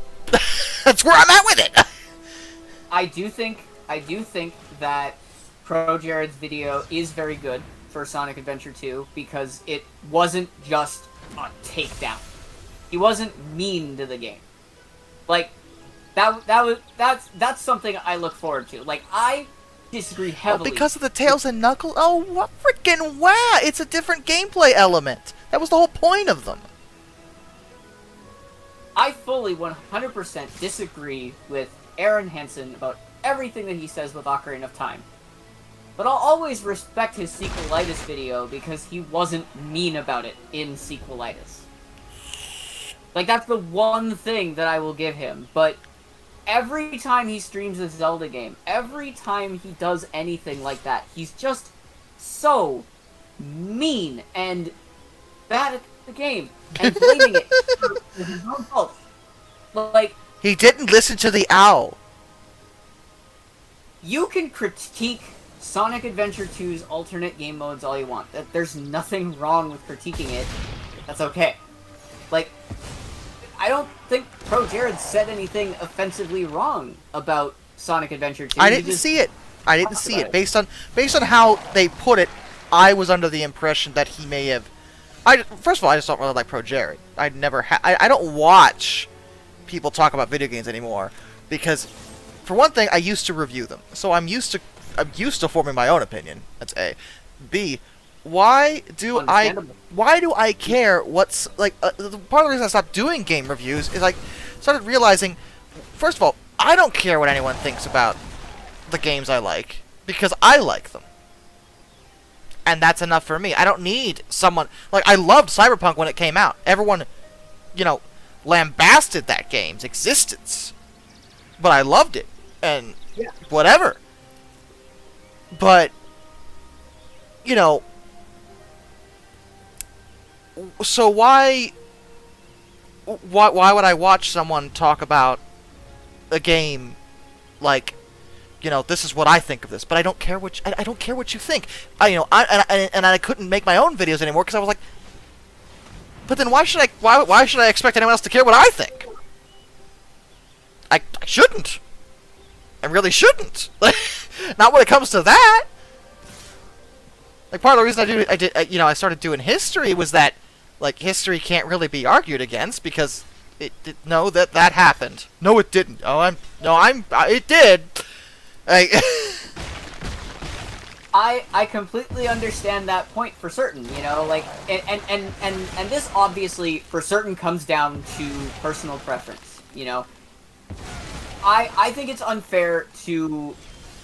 That's where I'm at with it. I do think that Pro Jared's video is very good for Sonic Adventure 2 because it wasn't just a takedown. He wasn't mean to the game. Like that's something I look forward to. Like I disagree heavily. Because of the Tails and Knuckles. Oh, what freaking wow! It's a different gameplay element. That was the whole point of them. I fully 100% disagree with Aaron Hansen about everything that he says with Ocarina of Time. But I'll always respect his Sequelitis video because he wasn't mean about it in Sequelitis. Like, that's the one thing that I will give him. But every time he streams a Zelda game, every time he does anything like that, he's just so mean and bad at the game and blaming it for his own fault. Like, he didn't listen to the owl. You can critique Sonic Adventure 2's alternate game modes all you want. There's nothing wrong with critiquing it. That's okay. Like, I don't think Pro Jared said anything offensively wrong about Sonic Adventure 2. I didn't see it. Based on how they put it, I was under the impression that he may have... First of all, I just don't really like Pro Jared. I don't watch people talk about video games anymore because, for one thing, I used to review them, so I'm used to forming my own opinion. That's A. B. Why do I care what's like? Part of the reason I stopped doing game reviews is I started realizing, first of all, I don't care what anyone thinks about the games I like because I like them. And that's enough for me. I don't need someone... Like, I loved Cyberpunk when it came out. Everyone, you know, lambasted that game's existence. But I loved it. And whatever. But, you know... So why would I watch someone talk about a game like... You know, this is what I think of this, but I don't care what I don't care what you think. I couldn't make my own videos anymore because I was like, but then why should I expect anyone else to care what I think? I shouldn't. I really shouldn't. Not when it comes to that. Like, part of the reason I started doing history was that, like, history can't really be argued against because that happened. No, it didn't. It did. I completely understand that point for certain, you know, like, and this obviously for certain comes down to personal preference, you know. I think it's unfair to...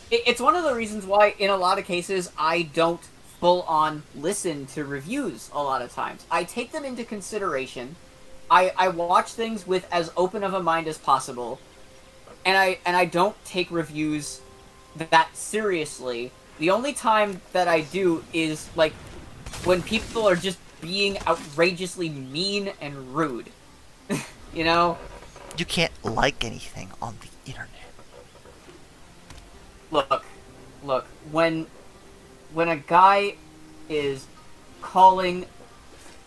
It's one of the reasons why, in a lot of cases, I don't full-on listen to reviews a lot of times. I take them into consideration. I watch things with as open of a mind as possible, and I don't take reviews that seriously. The only time that I do is, like, when people are just being outrageously mean and rude. You know? You can't like anything on the internet. Look, when a guy is calling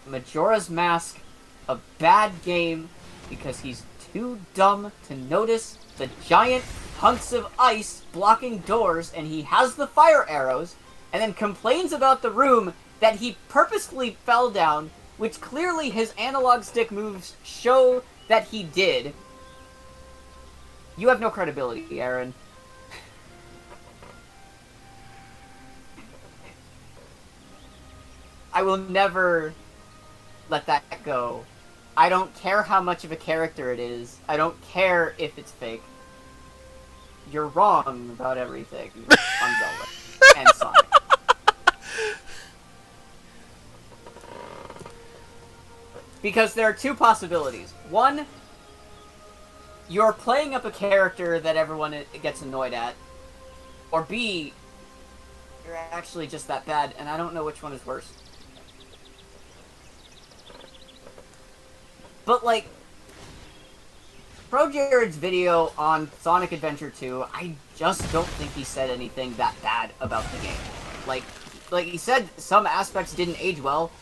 Majora's Mask a bad game because he's too dumb to notice the giant hunks of ice blocking doors and he has the fire arrows, and then complains about the room that he purposefully fell down which clearly his analog stick moves show that he did. You have no credibility, Aaron. I will never let that go. I don't care how much of a character it is. I don't care if it's fake. You're wrong about everything on Zelda and Sonic. Because there are two possibilities. One, you're playing up a character that everyone gets annoyed at. Or B, you're actually just that bad, and I don't know which one is worse. But, like, Pro Jared's video on Sonic Adventure 2, I just don't think he said anything that bad about the game. Like he said some aspects didn't age well.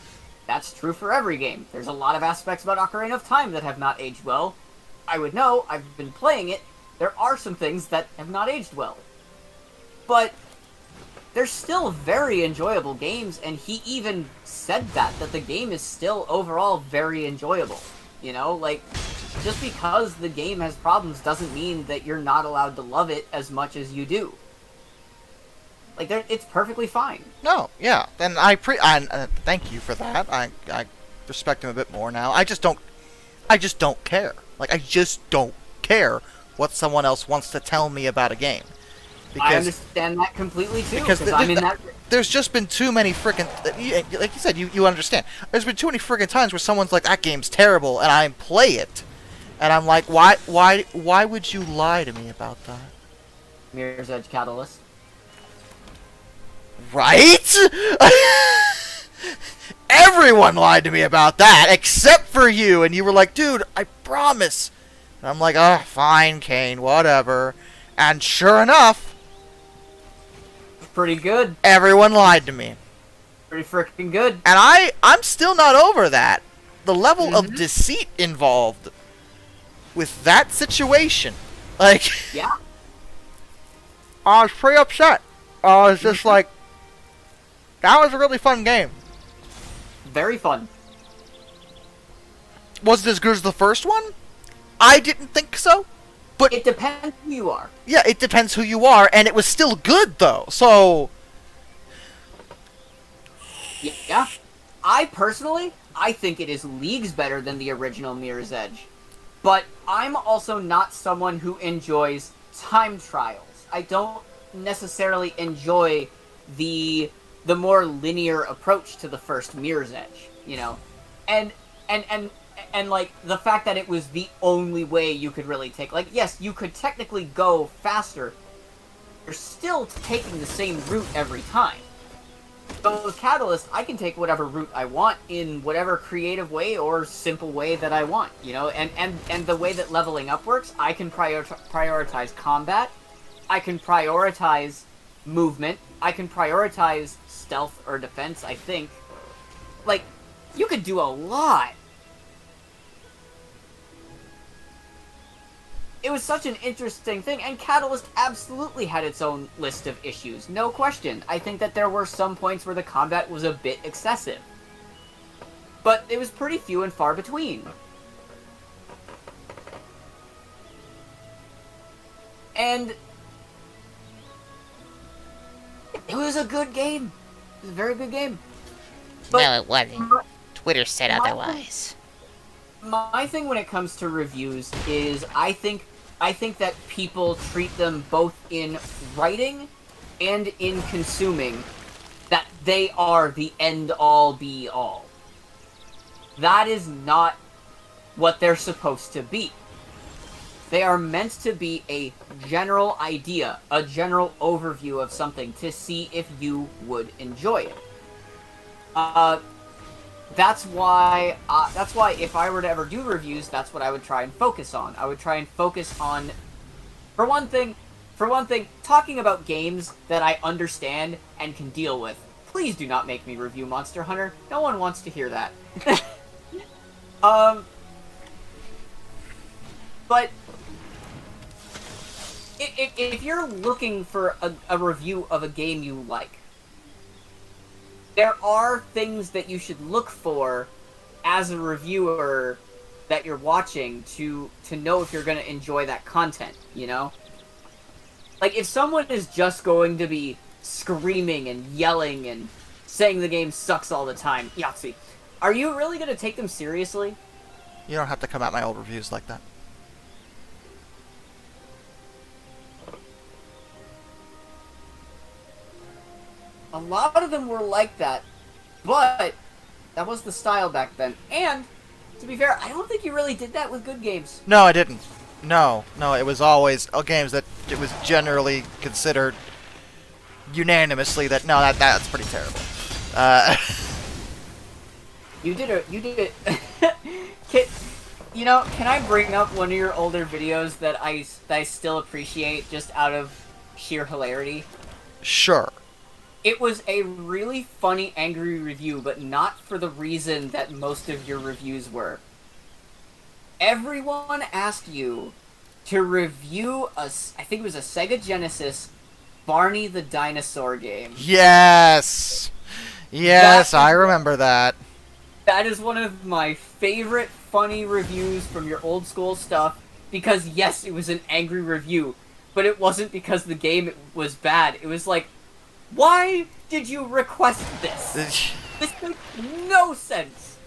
That's true for every game. There's a lot of aspects about Ocarina of Time that have not aged well. I would know, I've been playing it, there are some things that have not aged well. But they're still very enjoyable games, and he even said that the game is still overall very enjoyable. You know, like, just because the game has problems doesn't mean that you're not allowed to love it as much as you do. Like, it's perfectly fine. No, yeah, and thank you for that. I respect him a bit more now. I just don't care. Like, I just don't care what someone else wants to tell me about a game. Because, I understand that completely too. Because I'm in that. There's just been too many freaking, like you said, you understand. There's been too many freaking times where someone's like, that game's terrible, and I play it, and I'm like, why would you lie to me about that? Mirror's Edge Catalyst. Right? Everyone lied to me about that, except for you, and you were like, dude, I promise. And I'm like, oh, fine, Kane, whatever. And sure enough, pretty good. Everyone lied to me. Pretty freaking good. And I'm still not over that. The level of deceit involved with that situation. Like, yeah. I was pretty upset. I was just like, that was a really fun game. Very fun. Was it as good as the first one? I didn't think so. But it depends who you are. Yeah, it depends who you are, and it was still good, though, so... Yeah. I think it is leagues better than the original Mirror's Edge. But I'm also not someone who enjoys time trials. I don't necessarily enjoy the more linear approach to the first Mirror's Edge, you know? And like, the fact that it was the only way you could really take... Like, yes, you could technically go faster. You're still taking the same route every time. But with Catalyst, I can take whatever route I want in whatever creative way or simple way that I want, you know? And the way that leveling up works, I can prioritize combat. I can prioritize movement. I can prioritize stealth or defense, I think. Like, you could do a lot. It was such an interesting thing, and Catalyst absolutely had its own list of issues, no question. I think that there were some points where the combat was a bit excessive. But it was pretty few and far between. And it was a good game. It was a very good game. But no, it wasn't. Twitter said otherwise. My thing when it comes to reviews is I think that people treat them both in writing and in consuming that they are the end-all, be-all. That is not what they're supposed to be. They are meant to be a general idea, a general overview of something to see if you would enjoy it. That's why if I were to ever do reviews, that's what I would try and focus on. I would try and focus on, for one thing, talking about games that I understand and can deal with. Please do not make me review Monster Hunter. No one wants to hear that. But if you're looking for a review of a game you like, there are things that you should look for as a reviewer that you're watching to know if you're going to enjoy that content, you know? Like, if someone is just going to be screaming and yelling and saying the game sucks all the time, Yahtzee, are you really going to take them seriously? You don't have to come at my old reviews like that. A lot of them were like that, but that was the style back then. And, to be fair, I don't think you really did that with good games. No, I didn't. No, it was always games that it was generally considered unanimously that, no, that's pretty terrible. You did it. Can I bring up one of your older videos that I still appreciate just out of sheer hilarity? Sure. It was a really funny, angry review, but not for the reason that most of your reviews were. Everyone asked you to review I think it was a Sega Genesis Barney the Dinosaur game. Yes! Yes, I remember that. That is one of my favorite funny reviews from your old school stuff, because yes, it was an angry review, but it wasn't because the game was bad. It was like, why did you request this? This makes no sense.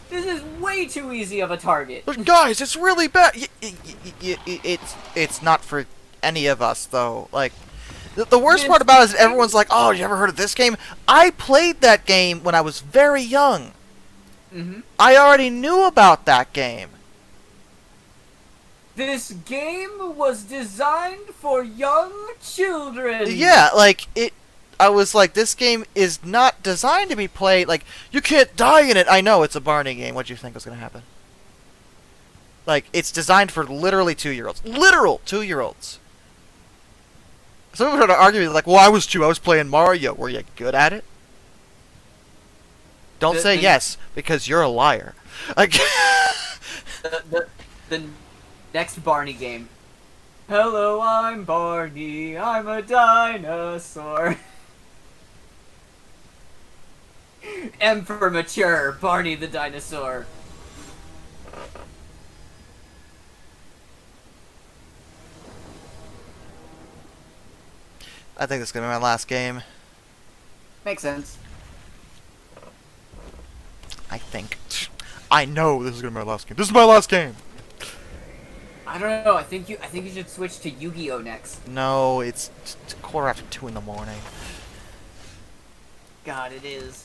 This is way too easy of a target. But guys, it's really bad. It's not for any of us, though. Like, the worst part about it is that everyone's like, oh, you ever heard of this game? I played that game when I was very young. Mm-hmm. I already knew about that game. This game was designed for young children. Yeah, like, I was like, this game is not designed to be played, like, you can't die in it. I know, it's a Barney game. What do you think was going to happen? Like, it's designed for literally 2-year-olds. Literal 2-year-olds. Some people try to argue, like, well, I was 2, I was playing Mario. Were you good at it? Don't say yes, because you're a liar. Like, the next Barney game. Hello, I'm Barney. I'm a dinosaur. M for mature, Barney the dinosaur. I think this is going to be my last game. Makes sense. I think. I know this is going to be my last game. This is my last game! I don't know. I think you should switch to Yu-Gi-Oh next. No, it's 2:15 in the morning. God, it is.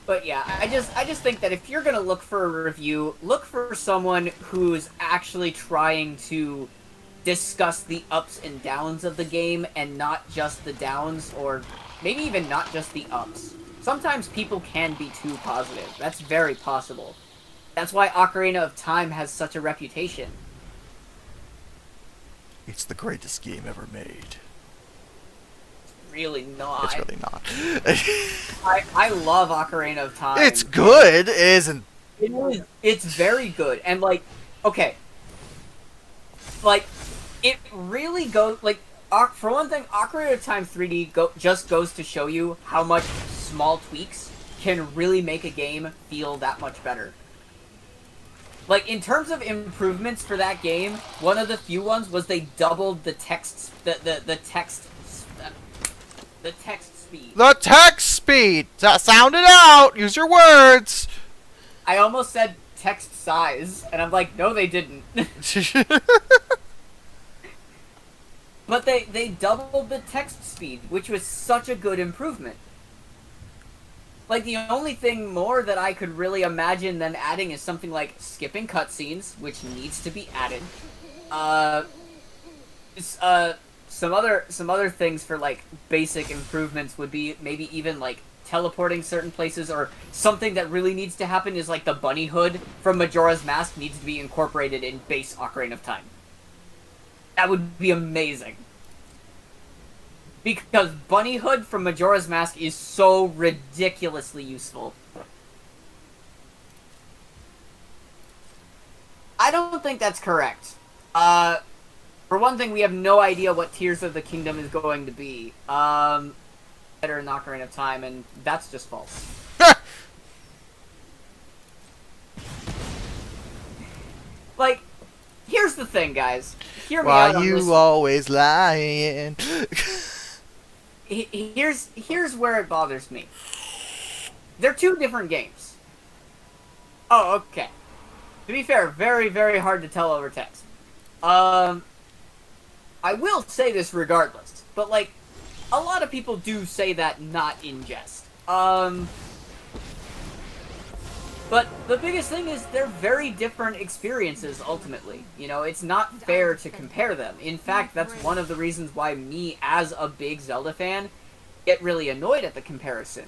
But yeah, I just think that if you're gonna look for a review, look for someone who's actually trying to discuss the ups and downs of the game and not just the downs, or maybe even not just the ups. Sometimes people can be too positive. That's very possible. That's why Ocarina of Time has such a reputation. It's the greatest game ever made. Really not. It's really not. I love Ocarina of Time. It's good, it isn't. It is. It's very good, and like, okay, like, it really goes like. For one thing, Ocarina of Time 3D just goes to show you how much small tweaks can really make a game feel that much better. Like, in terms of improvements for that game, one of the few ones was they doubled the text, the text speed. The text speed! Sound it out! Use your words! I almost said text size, and I'm like, no, they didn't. But they doubled the text speed, which was such a good improvement. Like, the only thing more that I could really imagine them adding is something like skipping cutscenes, which needs to be added. Some other things for, like, basic improvements would be maybe even, like, teleporting certain places, or something that really needs to happen is, like, the bunny hood from Majora's Mask needs to be incorporated in base Ocarina of Time. That would be amazing. Because Bunny Hood from Majora's Mask is so ridiculously useful. I don't think that's correct. For one thing, we have no idea what Tears of the Kingdom is going to be. Better in Ocarina of Time, and that's just false. Like, here's the thing, guys. Hear me out Why on you this. always lying? Here's where it bothers me. They're two different games. Oh, okay. To be fair, very, very hard to tell over text. I will say this regardless, but like, a lot of people do say that not in jest. But the biggest thing is they're very different experiences ultimately. You know, it's not fair to compare them. In fact, that's one of the reasons why me, as a big Zelda fan, get really annoyed at the comparison.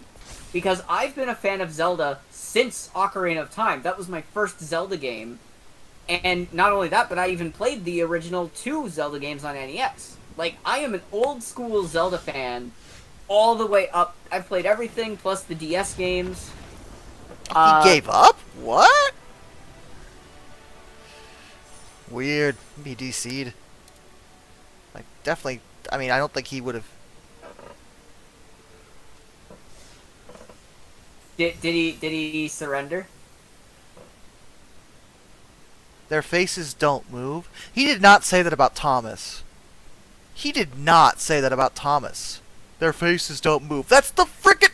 Because I've been a fan of Zelda since Ocarina of Time. That was my first Zelda game. And not only that, but I even played the original 2 Zelda games on NES. Like, I am an old school Zelda fan all the way up. I've played everything plus the DS games. He gave up? What? Weird. He DC'd. Like, definitely. I mean, I don't think he would have. Did he surrender? Their faces don't move. He did not say that about Thomas. He did not say that about Thomas. Their faces don't move. That's the frickin'.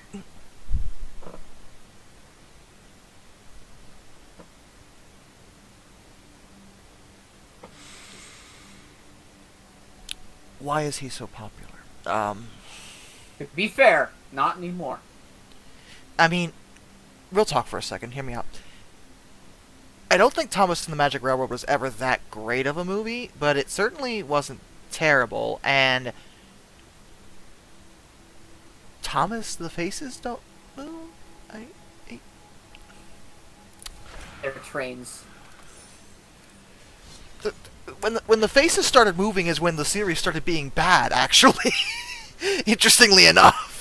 Why is he so popular? To be fair, not anymore. I mean, real talk for a second. Hear me out. I don't think Thomas and the Magic Railroad was ever that great of a movie, but it certainly wasn't terrible. And Thomas, the faces don't move. They're trains. When the faces started moving is when the series started being bad. Actually, interestingly enough.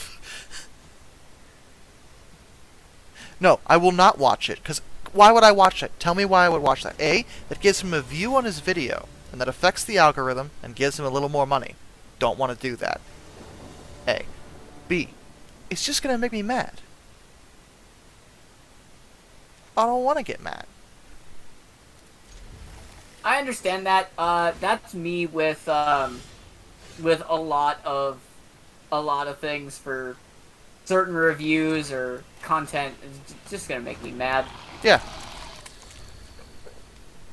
No, I will not watch it, because why would I watch it? Tell me why I would watch that. A, that gives him a view on his video, and that affects the algorithm, and gives him a little more money. Don't want to do that. A. B, it's just going to make me mad. I don't want to get mad. I understand that. That's me with a lot of things for certain reviews or content. It's just gonna make me mad. Yeah.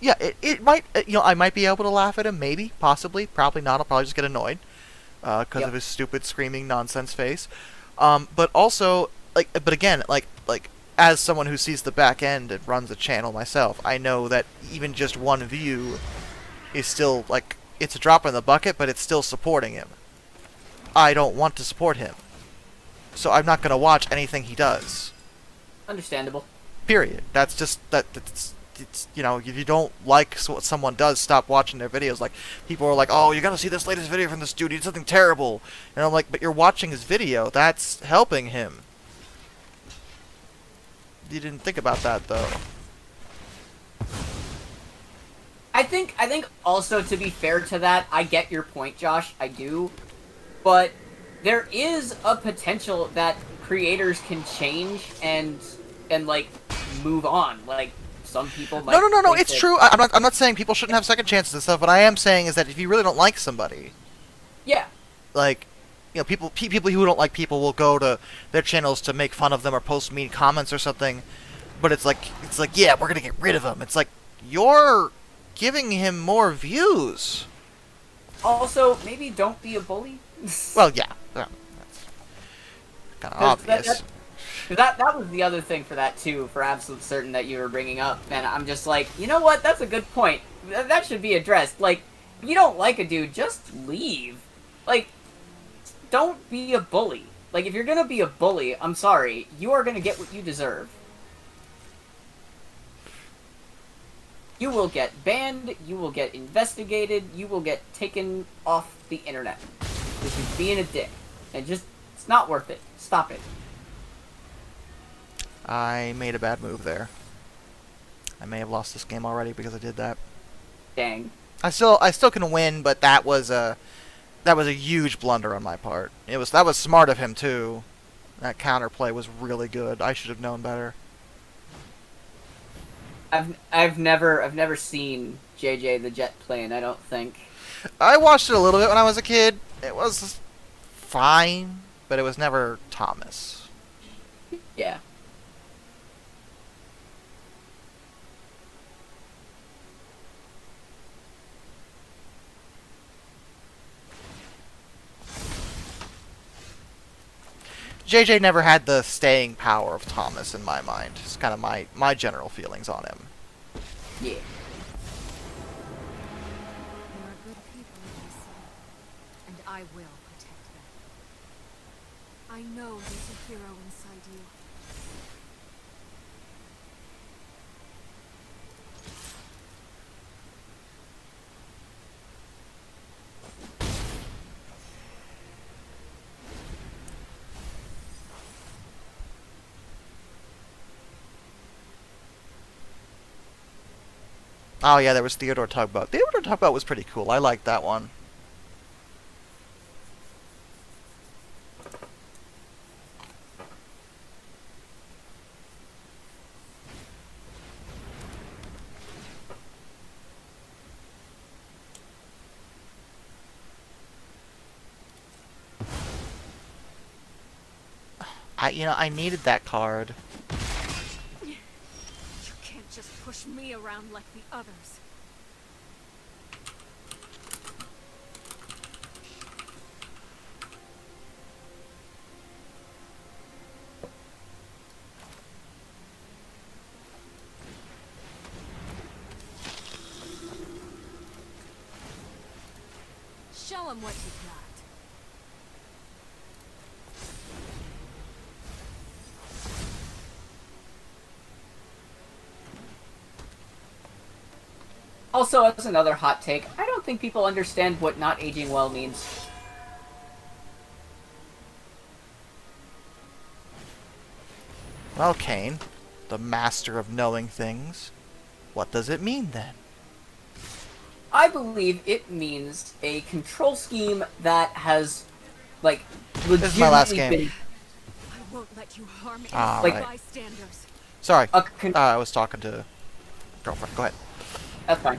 Yeah, it might, I might be able to laugh at him, maybe, possibly, probably not. I'll probably just get annoyed because of his stupid screaming nonsense face. But also, but again, as someone who sees the back end and runs a channel myself, I know that even just one view is still, it's a drop in the bucket, but it's still supporting him. I don't want to support him. So I'm not going to watch anything he does. Understandable. Period. That's just, it's, if you don't like what someone does, stop watching their videos. Like, people are like, oh, you gotta see this latest video from this dude, he did something terrible. And I'm like, but you're watching his video, that's helping him. You didn't think about that, though. I think also, to be fair to that, I get your point, Josh. I do. But there is a potential that creators can change and move on. Like, some people might... No, it's true. I'm not saying people shouldn't have second chances and stuff. What I am saying is that if you really don't like somebody... Yeah. People who don't like people will go to their channels to make fun of them or post mean comments or something, but it's like, yeah, we're gonna get rid of him. It's like, you're giving him more views. Also, maybe don't be a bully. Well, yeah, that's kind of obvious. That was the other thing for that too, for absolute certain, that you were bringing up, and I'm just like, you know what? That's a good point. That should be addressed. Like, if you don't like a dude, just leave. Like, don't be a bully. Like, if you're gonna be a bully, I'm sorry, you are gonna get what you deserve. You will get banned, you will get investigated, you will get taken off the internet. Because you're being a dick. And just, it's not worth it. Stop it. I made a bad move there. I may have lost this game already because I did that. Dang. I still can win, but that was a huge blunder on my part. That was smart of him too. That counterplay was really good. I should have known better. I've never seen JJ the Jet plane, I don't think. I watched it a little bit when I was a kid. It was fine, but it was never Thomas. Yeah. JJ never had the staying power of Thomas in my mind. It's kind of my general feelings on him. Yeah. There are good people in this city, and I will protect them. I know there's a hero inside you. Oh yeah, there was Theodore Tugboat. Theodore Tugboat was pretty cool. I liked that one. I needed that card. You can't just push me around like the others. Show 'em what you got. Also, as another hot take, I don't think people understand what not aging well means. Well, Kane, the master of knowing things, what does it mean then? I believe it means a control scheme that has, like, legitimately This is my last game. been I won't let you harm Ah, innocent right. bystanders. Sorry, a I was talking to girlfriend. Go ahead. That's fine.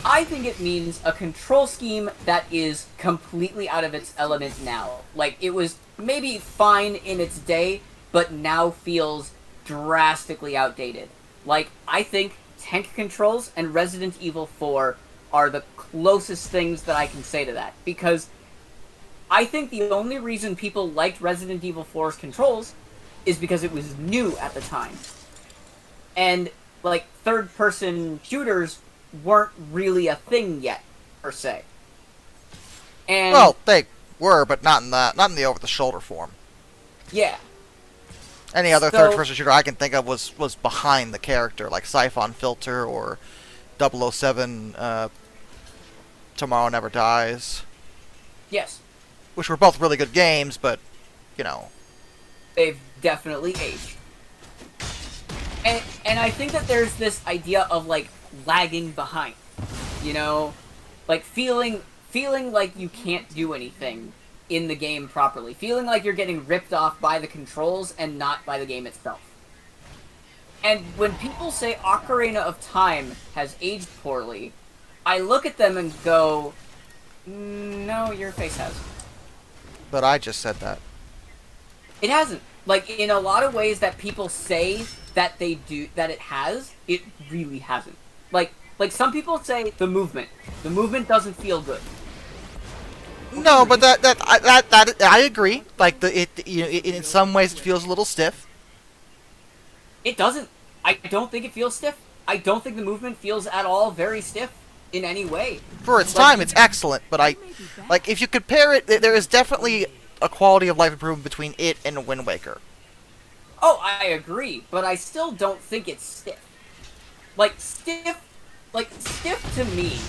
I think it means a control scheme that is completely out of its element now. Like, it was maybe fine in its day, but now feels drastically outdated. Like, I think tank controls and Resident Evil 4 are the closest things that I can say to that. Because I think the only reason people liked Resident Evil 4's controls is because it was new at the time. And, like, third-person shooters weren't really a thing yet, per se. And Well, they were, but not in the over-the-shoulder form. yeah, Any other So- third-person shooter I can think of was behind the character, like Siphon Filter or 007 Tomorrow Never Dies, yes, which were both really good games, but, you know. they've definitely aged. And I think that there's this idea of, like, lagging behind. You know? Like, feeling like you can't do anything in the game properly. Feeling like you're getting ripped off by the controls and not by the game itself. And when people say Ocarina of Time has aged poorly, I look at them and go, no, your face has. But I just said that. It hasn't. Like, in a lot of ways that people say that they do, that it has, it really hasn't. Like some people say the movement doesn't feel good. No, but that I agree. Like in some ways it feels a little stiff. It doesn't. I don't think it feels stiff. I don't think the movement feels at all very stiff in any way. For its Like, time, it's excellent. But like if you compare it, there is definitely a quality of life improvement between it and Wind Waker. Oh, I agree, but I still don't think it's stiff. Like stiff to me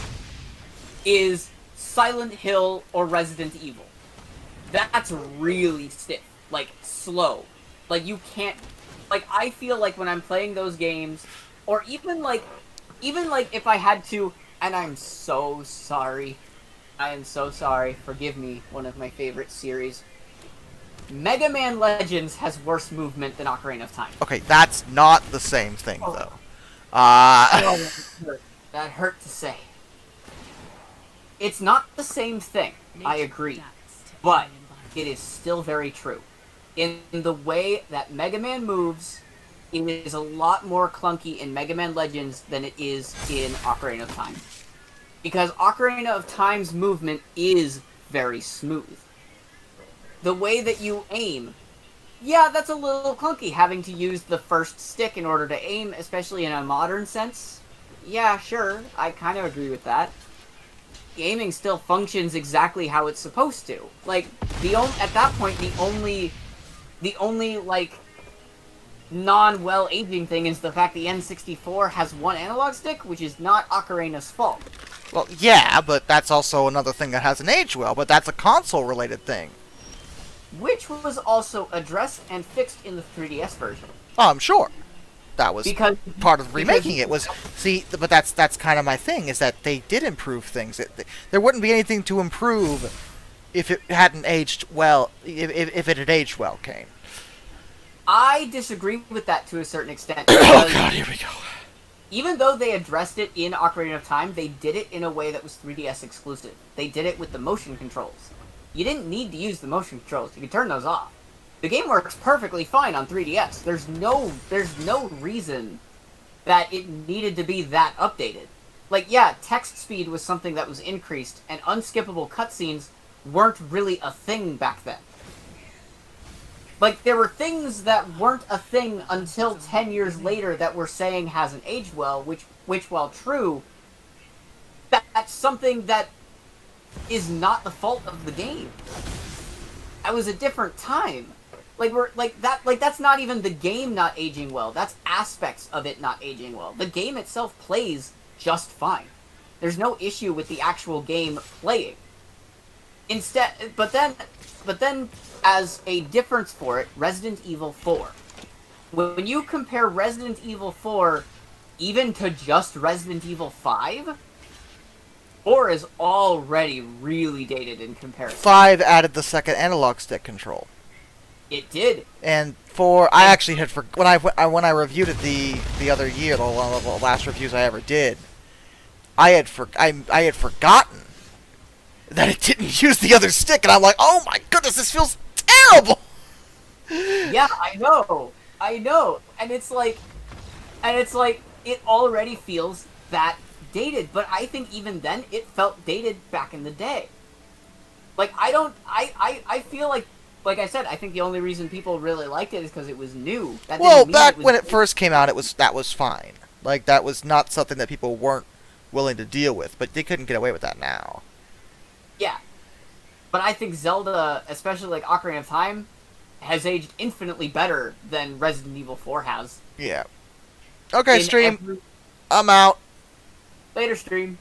is Silent Hill or Resident Evil. that's really stiff, like slow. Like you can't, like I feel like when I'm playing those games, or even like if I had to, and I'm so sorry, I am so sorry. Forgive me, one of my favorite series. Mega Man Legends has worse movement than Ocarina of Time. Okay, that's not the same thing, Oh. though. Oh, that hurt to say. It's not the same thing, I agree, but it is still very true. In the way that Mega Man moves, it is a lot more clunky in Mega Man Legends than it is in Ocarina of Time. Because Ocarina of Time's movement is very smooth. The way that you aim, yeah, that's a little clunky, having to use the first stick in order to aim, especially in a modern sense. Yeah, sure, I kind of agree with that. Aiming still functions exactly how it's supposed to. Like, at that point, the only, like, non-well aging thing is the fact the N64 has one analog stick, which is not Ocarina's fault. Well, yeah, but that's also another thing that hasn't aged well, but that's a console-related thing. Which was also addressed and fixed in the 3DS version. Oh, I'm sure. That was Because part of remaking it. Was see, but that's kind of my thing, is that they did improve things. There wouldn't be anything to improve if it hadn't aged well, if it had aged well, Kane. I disagree with that to a certain extent. Oh god, here we go. Even though they addressed it in Ocarina of Time, they did it in a way that was 3DS exclusive. They did it with the motion controls. You didn't need to use the motion controls. You could turn those off. The game works perfectly fine on 3DS. There's no reason that it needed to be that updated. Like, yeah, text speed was something that was increased, and unskippable cutscenes weren't really a thing back then. Like, there were things that weren't a thing until 10 years later that we're saying hasn't aged well, which while true, that's something that is not the fault of the game. That was a different time. That's not even the game not aging well. That's aspects of it not aging well. The game itself plays just fine. There's no issue with the actual game playing. But then as a difference for it, Resident Evil 4. When you compare Resident Evil 4 even to just Resident Evil 5, 4 is already really dated in comparison. 5 added the second analog stick control. It did. And 4, I actually had when I reviewed it the other year, one of the last reviews I ever did, I had forgotten that it didn't use the other stick, and I'm like, oh my goodness, this feels terrible. Yeah, I know, and it's like, it already feels that dated, but I think even then it felt dated back in the day. Like, I feel like I said, I think the only reason people really liked it is because it was new. Well, back when it first came out, that was fine. Like, that was not something that people weren't willing to deal with, but they couldn't get away with that now. Yeah. But I think Zelda, especially like Ocarina of Time, has aged infinitely better than Resident Evil 4 has. Yeah. Okay, stream. I'm out. Later, stream.